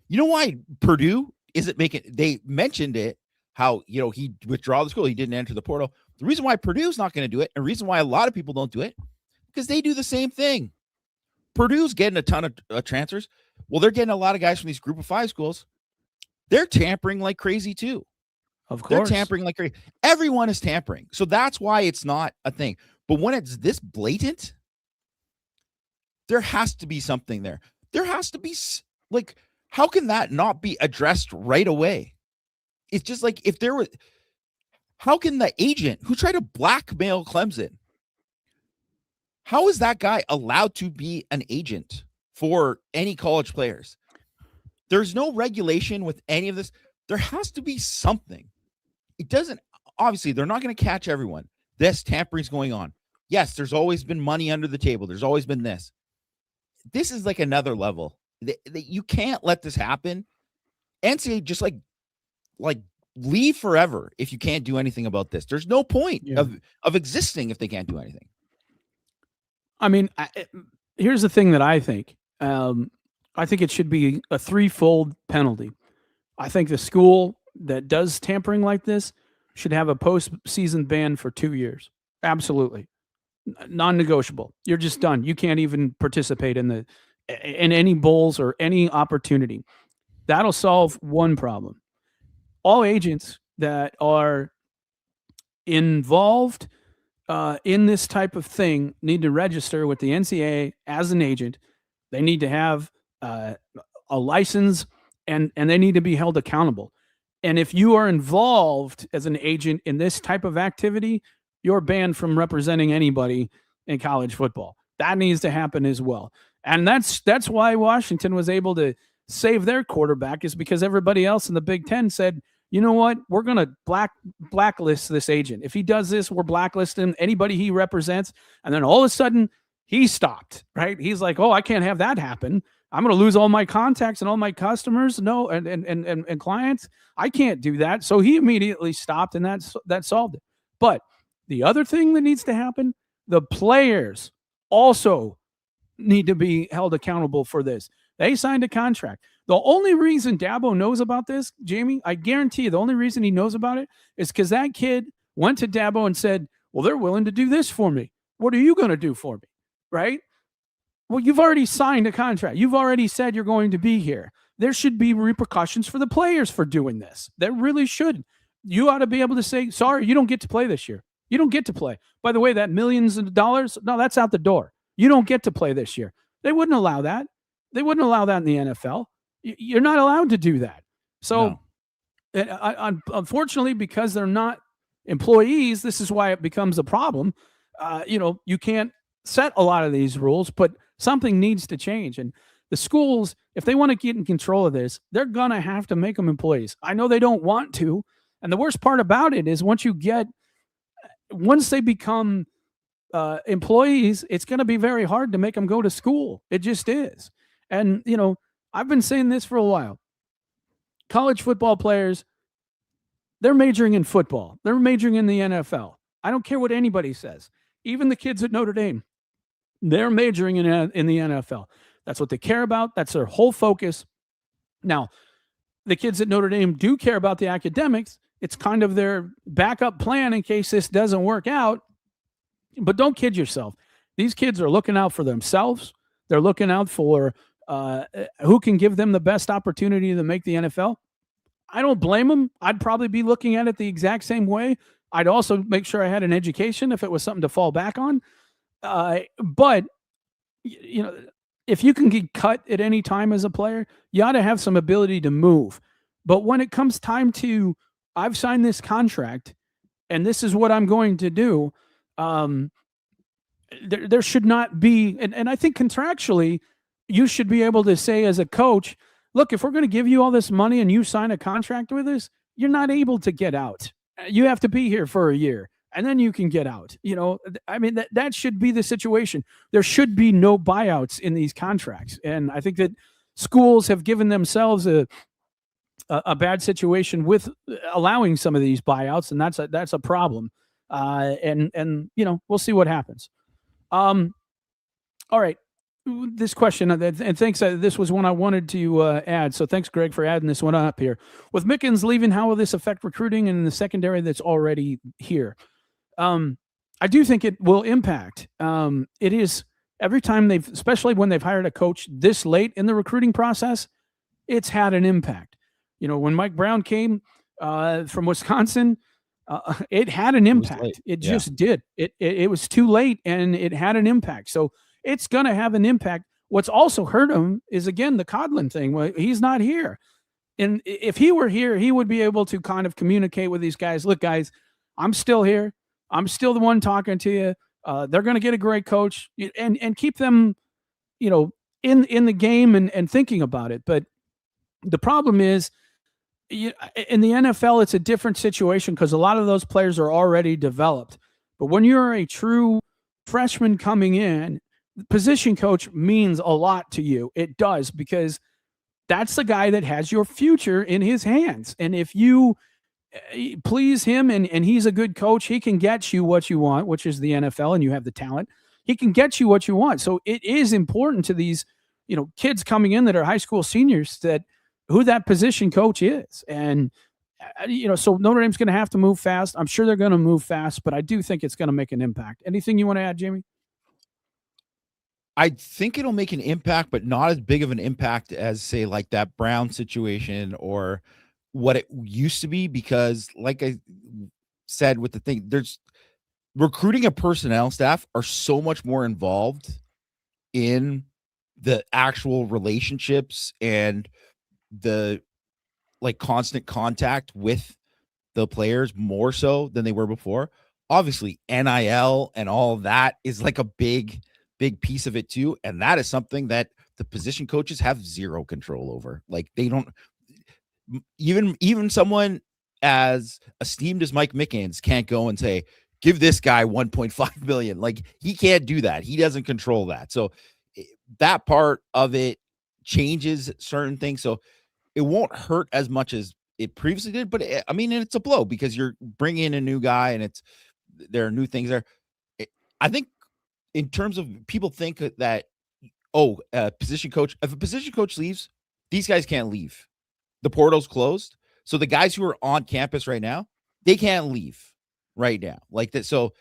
You know why Purdue isn't making? They mentioned it how he withdraw the school. He didn't enter the portal. The reason why Purdue's not going to do it, and the reason why a lot of people don't do it, because they do the same thing. Purdue's getting a ton of transfers. Well, they're getting a lot of guys from these group of 5 schools. They're tampering like crazy too. Of course. They're tampering like crazy. Everyone is tampering. So that's why it's not a thing. But when it's this blatant, there has to be something there. There has to be, like, how can that not be addressed right away? It's just like, if there was, how can the agent who tried to blackmail Clemson, how is that guy allowed to be an agent for any college players? There's no regulation with any of this. There has to be something. It doesn't, obviously, they're not going to catch everyone. This tampering's going on. Yes, there's always been money under the table. There's always been this. This is like another level. You can't let this happen. NCAA just like leave forever if you can't do anything about this. There's no point of existing if they can't do anything. I mean, here's the thing that I think. I think it should be a 3-fold penalty. I think the school that does tampering like this should have a postseason ban for 2 years. Absolutely. Non-negotiable. You're just done. You can't even participate in any bowls or any opportunity. That'll solve one problem. All agents that are involved in this type of thing need to register with the NCAA as an agent. They need to have a license, and they need to be held accountable. And if you are involved as an agent in this type of activity, you're banned from representing anybody in college football. That needs to happen as well. And that's why Washington was able to save their quarterback, is because everybody else in the Big Ten said, you know what, we're going to blacklist this agent. If he does this, we're blacklisting anybody he represents. And then all of a sudden, he stopped, right? He's like, oh, I can't have that happen. I'm going to lose all my contacts and all my customers, and clients. I can't do that. So he immediately stopped, and that solved it. But the other thing that needs to happen, the players also need to be held accountable for this. They signed a contract. The only reason Dabo knows about this, Jamie, I guarantee you, the only reason he knows about it is because that kid went to Dabo and said, well, they're willing to do this for me. What are you going to do for me? Right? Well, you've already signed a contract. You've already said you're going to be here. There should be repercussions for the players for doing this. There really should. You ought to be able to say, sorry, you don't get to play this year. You don't get to play. By the way, that millions of dollars, no, that's out the door. You don't get to play this year. They wouldn't allow that. They wouldn't allow that in the NFL. You're not allowed to do that. So, unfortunately, because they're not employees, this is why it becomes a problem. You can't set a lot of these rules, but something needs to change. And the schools, if they want to get in control of this, they're going to have to make them employees. I know they don't want to. And the worst part about it is once they become employees, it's going to be very hard to make them go to school. It just is. And, I've been saying this for a while. College football players, they're majoring in football. They're majoring in the NFL. I don't care what anybody says. Even the kids at Notre Dame, they're majoring in the NFL. That's what they care about. That's their whole focus. Now, the kids at Notre Dame do care about the academics. It's kind of their backup plan in case this doesn't work out. But don't kid yourself. These kids are looking out for themselves. They're looking out for who can give them the best opportunity to make the NFL. I don't blame them. I'd probably be looking at it the exact same way. I'd also make sure I had an education if it was something to fall back on. But, if you can get cut at any time as a player, you ought to have some ability to move. But when it comes time to, I've signed this contract and this is what I'm going to do, there should not be, and I think contractually, you should be able to say as a coach, look, if we're going to give you all this money and you sign a contract with us, you're not able to get out. You have to be here for a year. and then you can get out. I mean, that should be the situation. There should be no buyouts in these contracts. And I think that schools have given themselves a bad situation with allowing some of these buyouts, and that's a problem. And we'll see what happens. All right. This question, and thanks. This was one I wanted to add. So thanks, Greg, for adding this one up here. With Mickens leaving, how will this affect recruiting in the secondary that's already here? I do think it will impact. It is every time especially when they've hired a coach this late in the recruiting process, it's had an impact. When Mike Brown came from Wisconsin, it had an impact. It just did. It was too late, and it had an impact. So it's going to have an impact. What's also hurt him is, again, the Codlin thing. Well, he's not here. And if he were here, he would be able to kind of communicate with these guys. Look, guys, I'm still here. I'm still the one talking to you. They're going to get a great coach and keep them, in the game and thinking about it. But the problem is, in the NFL, it's a different situation because a lot of those players are already developed. But when you're a true freshman coming in, position coach means a lot to you. It does, because that's the guy that has your future in his hands. And if you please him and he's a good coach, he can get you what you want, which is the NFL, and you have the talent. He can get you what you want. So it is important to these, kids coming in that are high school seniors who that position coach is. And, so Notre Dame's going to have to move fast. I'm sure they're going to move fast, but I do think it's going to make an impact. Anything you want to add, Jamie? I think it'll make an impact, but not as big of an impact as, say, like that Brown situation or what it used to be, because like I said with the thing, there's recruiting a personnel staff are so much more involved in the actual relationships and the like constant contact with the players more so than they were before. Obviously, NIL and all of that is like a big piece of it too. And that is something that the position coaches have zero control over. Like they don't, even someone as esteemed as Mike Mickens can't go and say, give this guy 1.5 million. Like he can't do that. He doesn't control that. So that part of it changes certain things. So it won't hurt as much as it previously did, but it's a blow because you're bringing in a new guy and there are new things there. I think in terms of people think that, position coach, if a position coach leaves, these guys can't leave. The portal's closed. So the guys who are on campus right now, they can't leave right now like that. So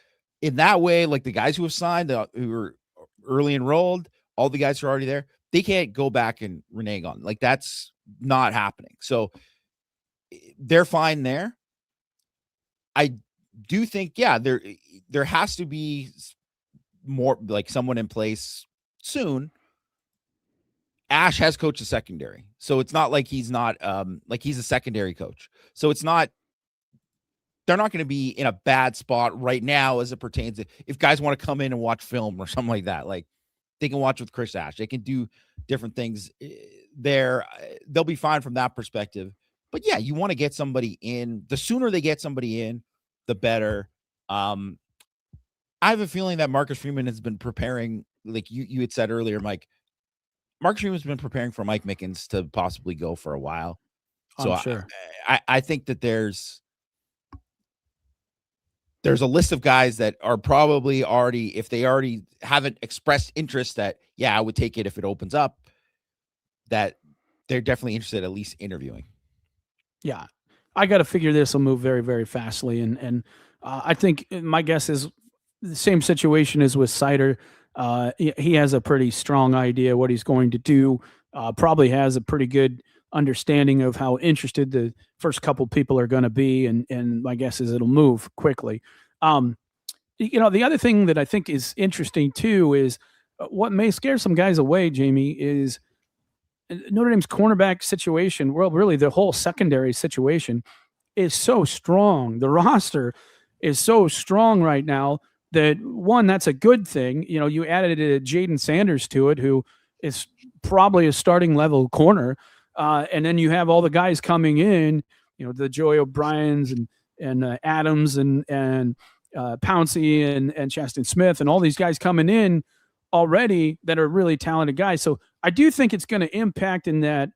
in that way, like the guys who have signed, who are early enrolled, all the guys who are already there, they can't go back and renege on. Like that's not happening. So they're fine there. I do think, there has to be more like someone in place soon. Ash has coached the secondary, so it's not like he's not like he's a secondary coach. So it's not, they're not going to be in a bad spot right now as it pertains to if guys want to come in and watch film or something like that. Like they can watch with Chris Ash. They can do different things there. They'll be fine from that perspective. But yeah, you want to get somebody in. The sooner they get somebody in, the better. I have a feeling that Marcus Freeman has been preparing, like you had said earlier, Mike. Marcus Freeman's been preparing for Mike Mickens to possibly go for a while. So sure. I think that there's a list of guys that are probably already, if they already haven't expressed interest that, I would take it if it opens up, that they're definitely interested, at least interviewing. Yeah. I got to figure this will move very, very fastly. And I think my guess is the same situation as with Sider. He has a pretty strong idea what he's going to do, probably has a pretty good understanding of how interested the first couple people are going to be. And my guess is it'll move quickly. The other thing that I think is interesting too is what may scare some guys away, Jamie, is Notre Dame's cornerback situation. Well, really the whole secondary situation is so strong. The roster is so strong right now that, one, that's a good thing. You added Jaden Sanders to it, who is probably a starting level corner. And then you have all the guys coming in, the Joey O'Briens and Adams and Pouncey and Chaston Smith and all these guys coming in already that are really talented guys. So I do think it's going to impact in that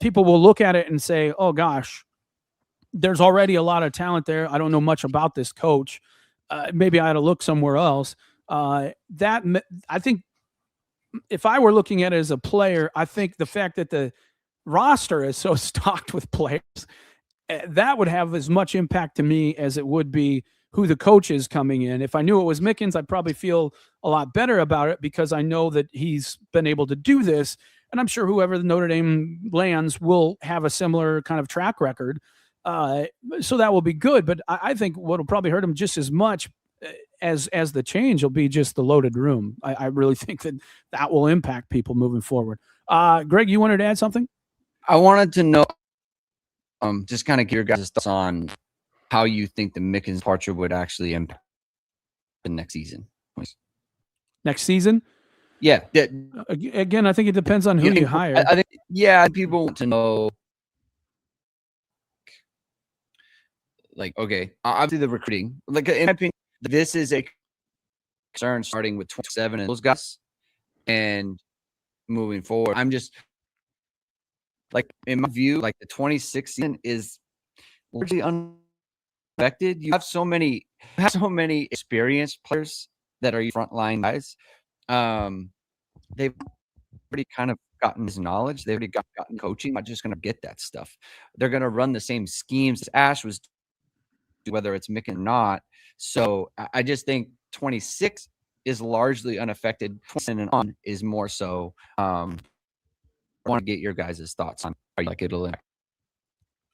people will look at it and say, oh gosh, there's already a lot of talent there. I don't know much about this coach. Maybe I ought to look somewhere else. That I think if I were looking at it as a player, I think the fact that the roster is so stocked with players, that would have as much impact to me as it would be who the coach is coming in. If I knew it was Mickens, I'd probably feel a lot better about it because I know that he's been able to do this. And I'm sure whoever the Notre Dame lands will have a similar kind of track record. So that will be good. But I think what will probably hurt him just as much as the change will be just the loaded room. I really think that will impact people moving forward. Greg, you wanted to add something? I wanted to know, just kind of get your guys' thoughts on how you think the Mickens departure would actually impact the next season. Next season? Yeah. Again, I think it depends on who you hire. I think, yeah, people want to know, like, okay, obviously the recruiting. Like, in my opinion, this is a concern starting with 27 and those guys and moving forward. I'm just, like, in my view, like the 26 season is largely unaffected. You have so many experienced players that are frontline guys. They've already kind of gotten his knowledge. They've already gotten coaching. Not just going to get that stuff. They're going to run the same schemes as Ash was, whether it's Mickens or not. So I just think 26 is largely unaffected. 27 and on is more so. I want to get your guys' thoughts on how like it'll impact.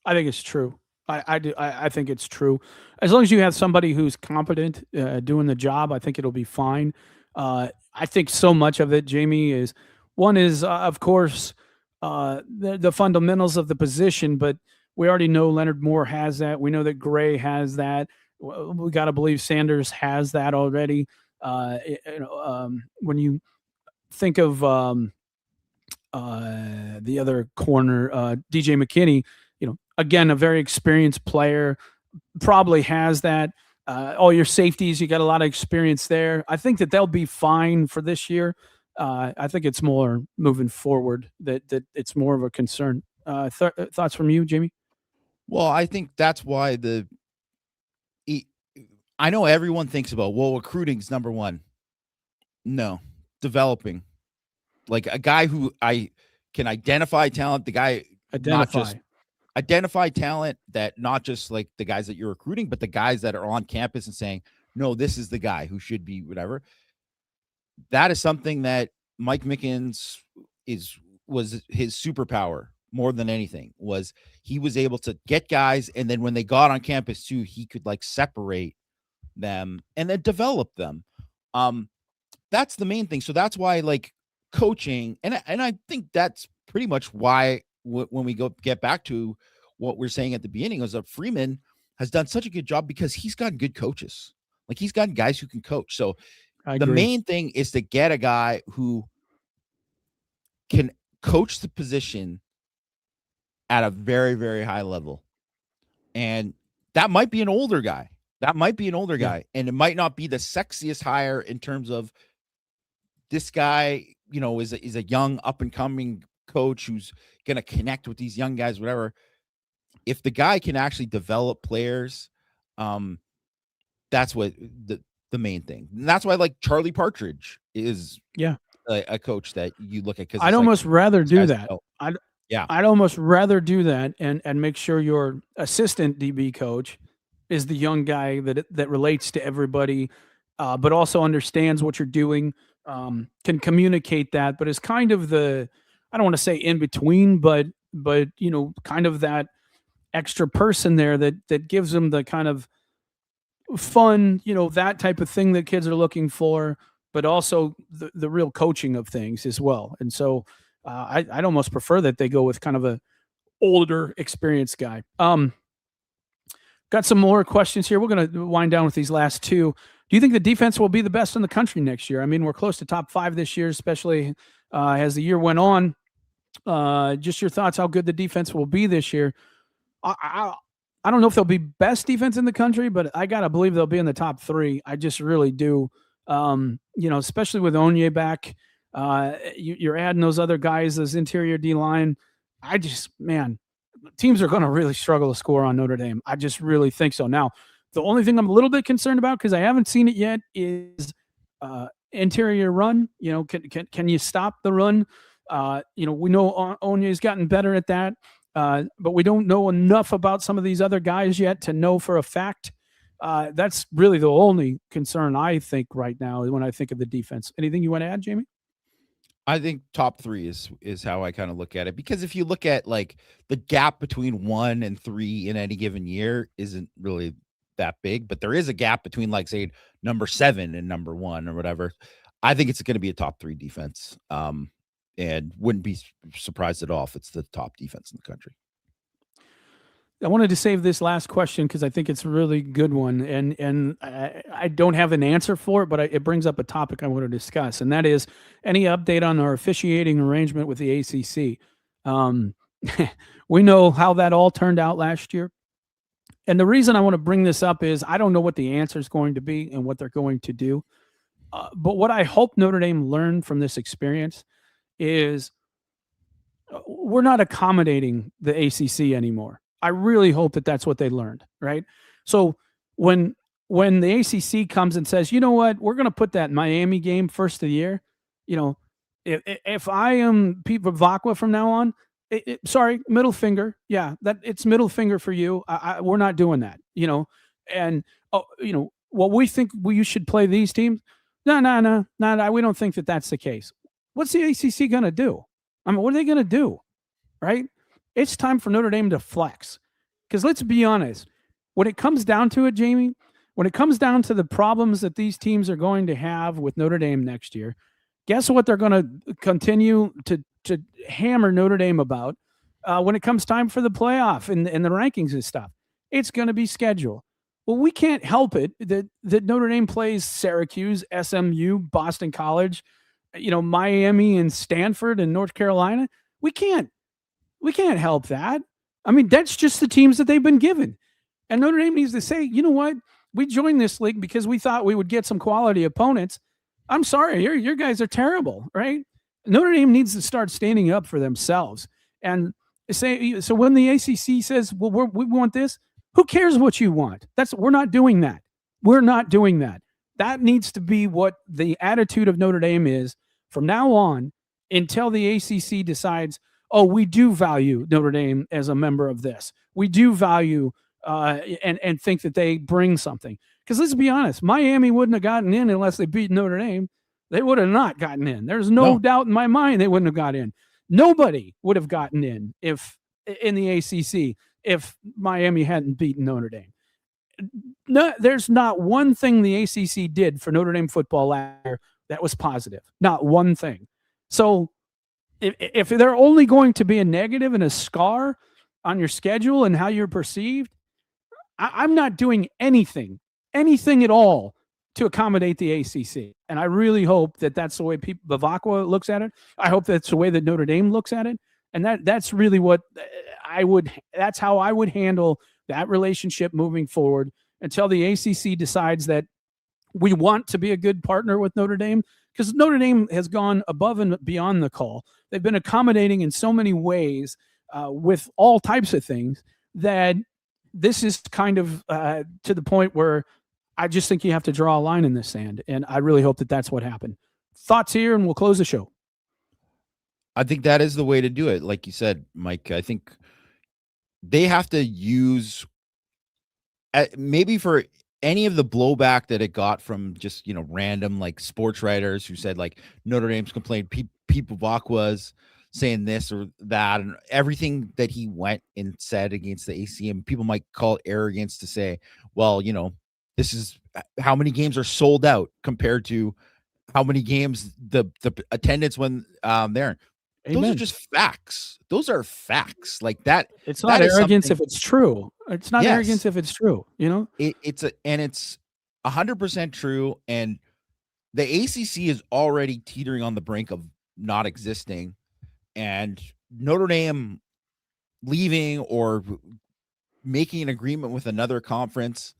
I think it's true. I do. I think it's true. As long as you have somebody who's competent doing the job, I think it'll be fine. I think so much of it, Jamie, is of course, the fundamentals of the position, but we already know Leonard Moore has that. We know that Gray has that. We got to believe Sanders has that already. When you think of the other corner, DJ McKinney, again, a very experienced player, probably has that. All your safeties, you got a lot of experience there. I think that they'll be fine for this year. I think it's more moving forward that it's more of a concern. Thoughts from you, Jamie? Well, I think that's why I know everyone thinks about, well, recruiting's number one. No, developing. Like a guy who I can identify talent, identify talent that not just like the guys that you're recruiting, but the guys that are on campus and saying, no, this is the guy who should be whatever. That is something that Mike Mickens was his superpower more than anything. Was he was able to get guys, and then when they got on campus too, he could like separate them and then develop them. That's the main thing. So that's why like coaching, and I think that's pretty much why when we get back to what we're saying at the beginning, is that Freeman has done such a good job because he's got good coaches. Like he's got guys who can coach. So the main thing is to get a guy who can coach the position at a very, very high level. And that might be an older guy. And it might not be the sexiest hire in terms of this guy, is a young up and coming coach who's going to connect with these young guys, whatever. If the guy can actually develop players, that's what the main thing. And that's why like Charlie Partridge is a coach that you look at. I'd almost rather do that. I'd almost rather do that and make sure your assistant DB coach is the young guy that relates to everybody, but also understands what you're doing, can communicate that, but is kind of I don't want to say in between, but kind of that extra person there that gives them the kind of fun, that type of thing that kids are looking for, but also the real coaching of things as well. And so I'd almost prefer that they go with kind of a older, experienced guy. Got some more questions here. We're going to wind down with these last two. Do you think the defense will be the best in the country next year? I mean, we're close to top 5 this year, especially as the year went on. Just your thoughts, how good the defense will be this year. I don't know if they'll be best defense in the country, but I gotta believe they'll be in the top 3. I just really do. Especially with Onye back, you're adding those other guys, those interior D line. Man, teams are going to really struggle to score on Notre Dame. I just really think so. Now, the only thing I'm a little bit concerned about, because I haven't seen it yet, is interior run. Can you stop the run? We know Onye's gotten better at that, but we don't know enough about some of these other guys yet to know for a fact. That's really the only concern I think right now when I think of the defense. Anything you want to add, Jamie? I think top 3 is how I kind of look at it, because if you look at like the gap between 1 and 3 in any given year isn't really that big, but there is a gap between, like, say, number 7 and number 1 or whatever. I think it's going to be a top 3 defense, and wouldn't be surprised at all if it's the top defense in the country. I wanted to save this last question because I think it's a really good one, and I don't have an answer for it, but it brings up a topic I want to discuss, and that is any update on our officiating arrangement with the ACC. We know how that all turned out last year, and the reason I want to bring this up is I don't know what the answer is going to be and what they're going to do, but what I hope Notre Dame learned from this experience is we're not accommodating the ACC anymore. I really hope that that's what they learned, right? So when the ACC comes and says, you know what, we're going to put that Miami game first of the year, if I am Pete Vavakwa from now on, sorry, middle finger, yeah, that it's middle finger for you. We're not doing that, and we think you should play these teams. No, we don't think that that's the case. What's the ACC going to do? I mean, what are they going to do, right? It's time for Notre Dame to flex. Because let's be honest, when it comes down to it, Jamie, when it comes down to the problems that these teams are going to have with Notre Dame next year, guess what they're going to continue to hammer Notre Dame about when it comes time for the playoff and the rankings and stuff? It's going to be schedule. Well, we can't help it that Notre Dame plays Syracuse, SMU, Boston College, Miami and Stanford and North Carolina. We can't help that. I mean, that's just the teams that they've been given. And Notre Dame needs to say, you know what? We joined this league because we thought we would get some quality opponents. I'm sorry, your guys are terrible, right? Notre Dame needs to start standing up for themselves and say, so when the ACC says, well, we want this, who cares what you want? We're not doing that. We're not doing that. That needs to be what the attitude of Notre Dame is from now on until the ACC decides, oh, we do value Notre Dame as a member of this. We do value and think that they bring something. Because let's be honest, Miami wouldn't have gotten in unless they beat Notre Dame. They would have not gotten in. There's no doubt in my mind they wouldn't have got in. Nobody would have gotten in in the ACC if Miami hadn't beaten Notre Dame. No, there's not one thing the ACC did for Notre Dame football last year that was positive. Not one thing. So if they're only going to be a negative and a scar on your schedule and how you're perceived, I'm not doing anything at all to accommodate the ACC. And I really hope that that's the way Bavakwa looks at it. I hope that's the way that Notre Dame looks at it. And that's really what that's how I would handle that relationship moving forward until the ACC decides that we want to be a good partner with Notre Dame, because Notre Dame has gone above and beyond the call. They've been accommodating in so many ways with all types of things that this is kind of to the point where I just think you have to draw a line in the sand. And I really hope that that's what happened. Thoughts here, and we'll close the show. I think that is the way to do it. Like you said, Mike, I think they have to use maybe for any of the blowback that it got from just, random like sports writers who said like Notre Dame's complained, people was saying this or that, and everything that he went and said against the ACM, people might call it arrogance to say, well, this is how many games are sold out compared to how many games the attendance when there. Amen. Those are just facts. Those are facts like that. It's not arrogance if it's true. It's not arrogance if it's true. It's 100% true. And the ACC is already teetering on the brink of not existing, and Notre Dame leaving or making an agreement with another conference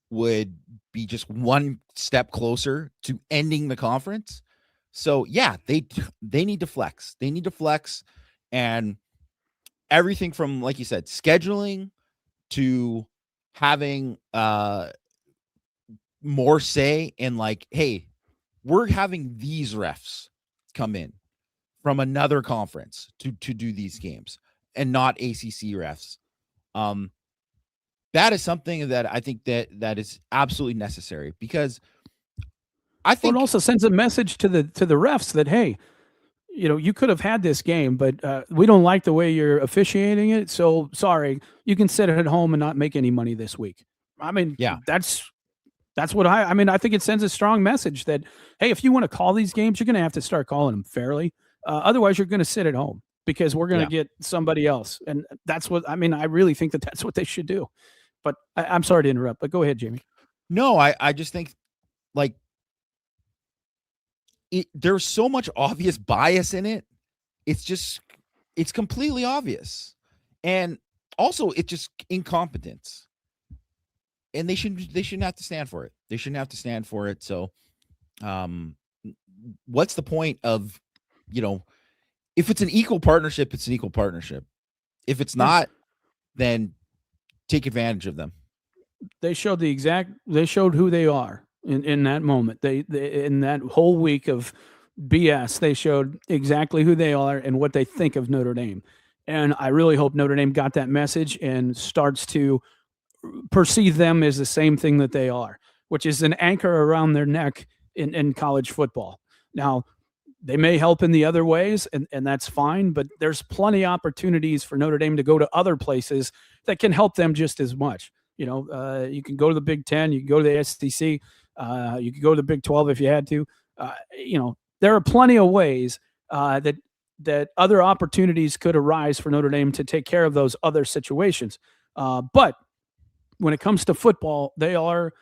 would be just one step closer to ending the conference. So yeah, they need to flex. They need to flex, and everything from, like you said, scheduling to having more say in, like, hey, we're having these refs come in from another conference to do these games and not ACC refs. That is something that I think that is absolutely necessary, because I think it also sends a message to the refs that, hey, you could have had this game, but we don't like the way you're officiating it. So sorry, you can sit at home and not make any money this week. I mean, yeah, that's what I think it sends a strong message that, hey, if you want to call these games, you're going to have to start calling them fairly. Otherwise, you're going to sit at home because we're going to get somebody else. And that's what, I mean, I really think that that's what they should do. But I'm sorry to interrupt, but go ahead, Jamie. No, I just think, like, there's so much obvious bias in it. It's completely obvious. And also it's just incompetence. And they shouldn't have to stand for it. They shouldn't have to stand for it. So what's the point of, if it's an equal partnership, it's an equal partnership. If it's not, then take advantage of them. They showed who they are in that moment. They in that whole week of BS, they showed exactly who they are and what they think of Notre Dame. And I really hope Notre Dame got that message and starts to perceive them as the same thing that they are, which is an anchor around their neck in college football. Now, they may help in the other ways, and that's fine, but there's plenty of opportunities for Notre Dame to go to other places that can help them just as much. You can go to the Big Ten, you can go to the SEC, you could go to the Big 12 if you had to. There are plenty of ways that other opportunities could arise for Notre Dame to take care of those other situations. But when it comes to football, they are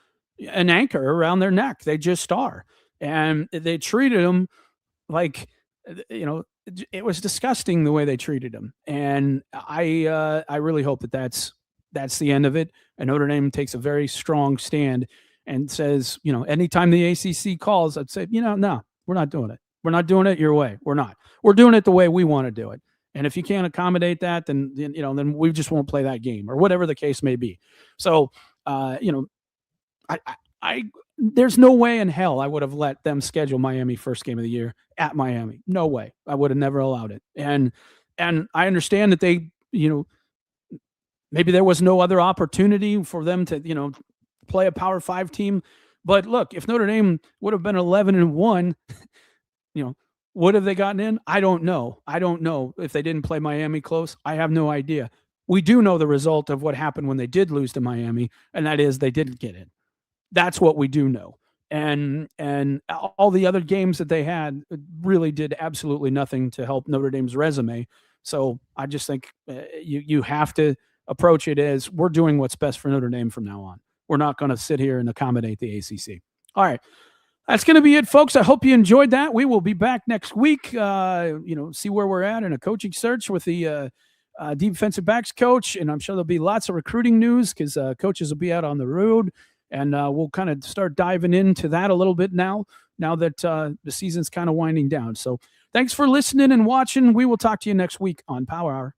an anchor around their neck. They just are. And they treated them like, it was disgusting the way they treated him. And I really hope that that's the end of it. And Notre Dame takes a very strong stand and says, anytime the ACC calls, I'd say, no, we're not doing it. We're not doing it your way. We're not. We're doing it the way we want to do it. And if you can't accommodate that, then we just won't play that game, or whatever the case may be. So, there's no way in hell I would have let them schedule Miami first game of the year at Miami. No way. I would have never allowed it. And I understand that they, maybe there was no other opportunity for them to, play a Power 5 team. But look, if Notre Dame would have been 11-1, would have they gotten in? I don't know. I don't know if they didn't play Miami close. I have no idea. We do know the result of what happened when they did lose to Miami, and that is they didn't get in. That's what we do know. And all the other games that they had really did absolutely nothing to help Notre Dame's resume. So I just think you have to approach it as, we're doing what's best for Notre Dame from now on. We're not going to sit here and accommodate the ACC. All right. That's going to be it, folks. I hope you enjoyed that. We will be back next week, see where we're at in a coaching search with the defensive backs coach. And I'm sure there'll be lots of recruiting news because coaches will be out on the road. And we'll kind of start diving into that a little bit now that the season's kind of winding down. So thanks for listening and watching. We will talk to you next week on Power Hour.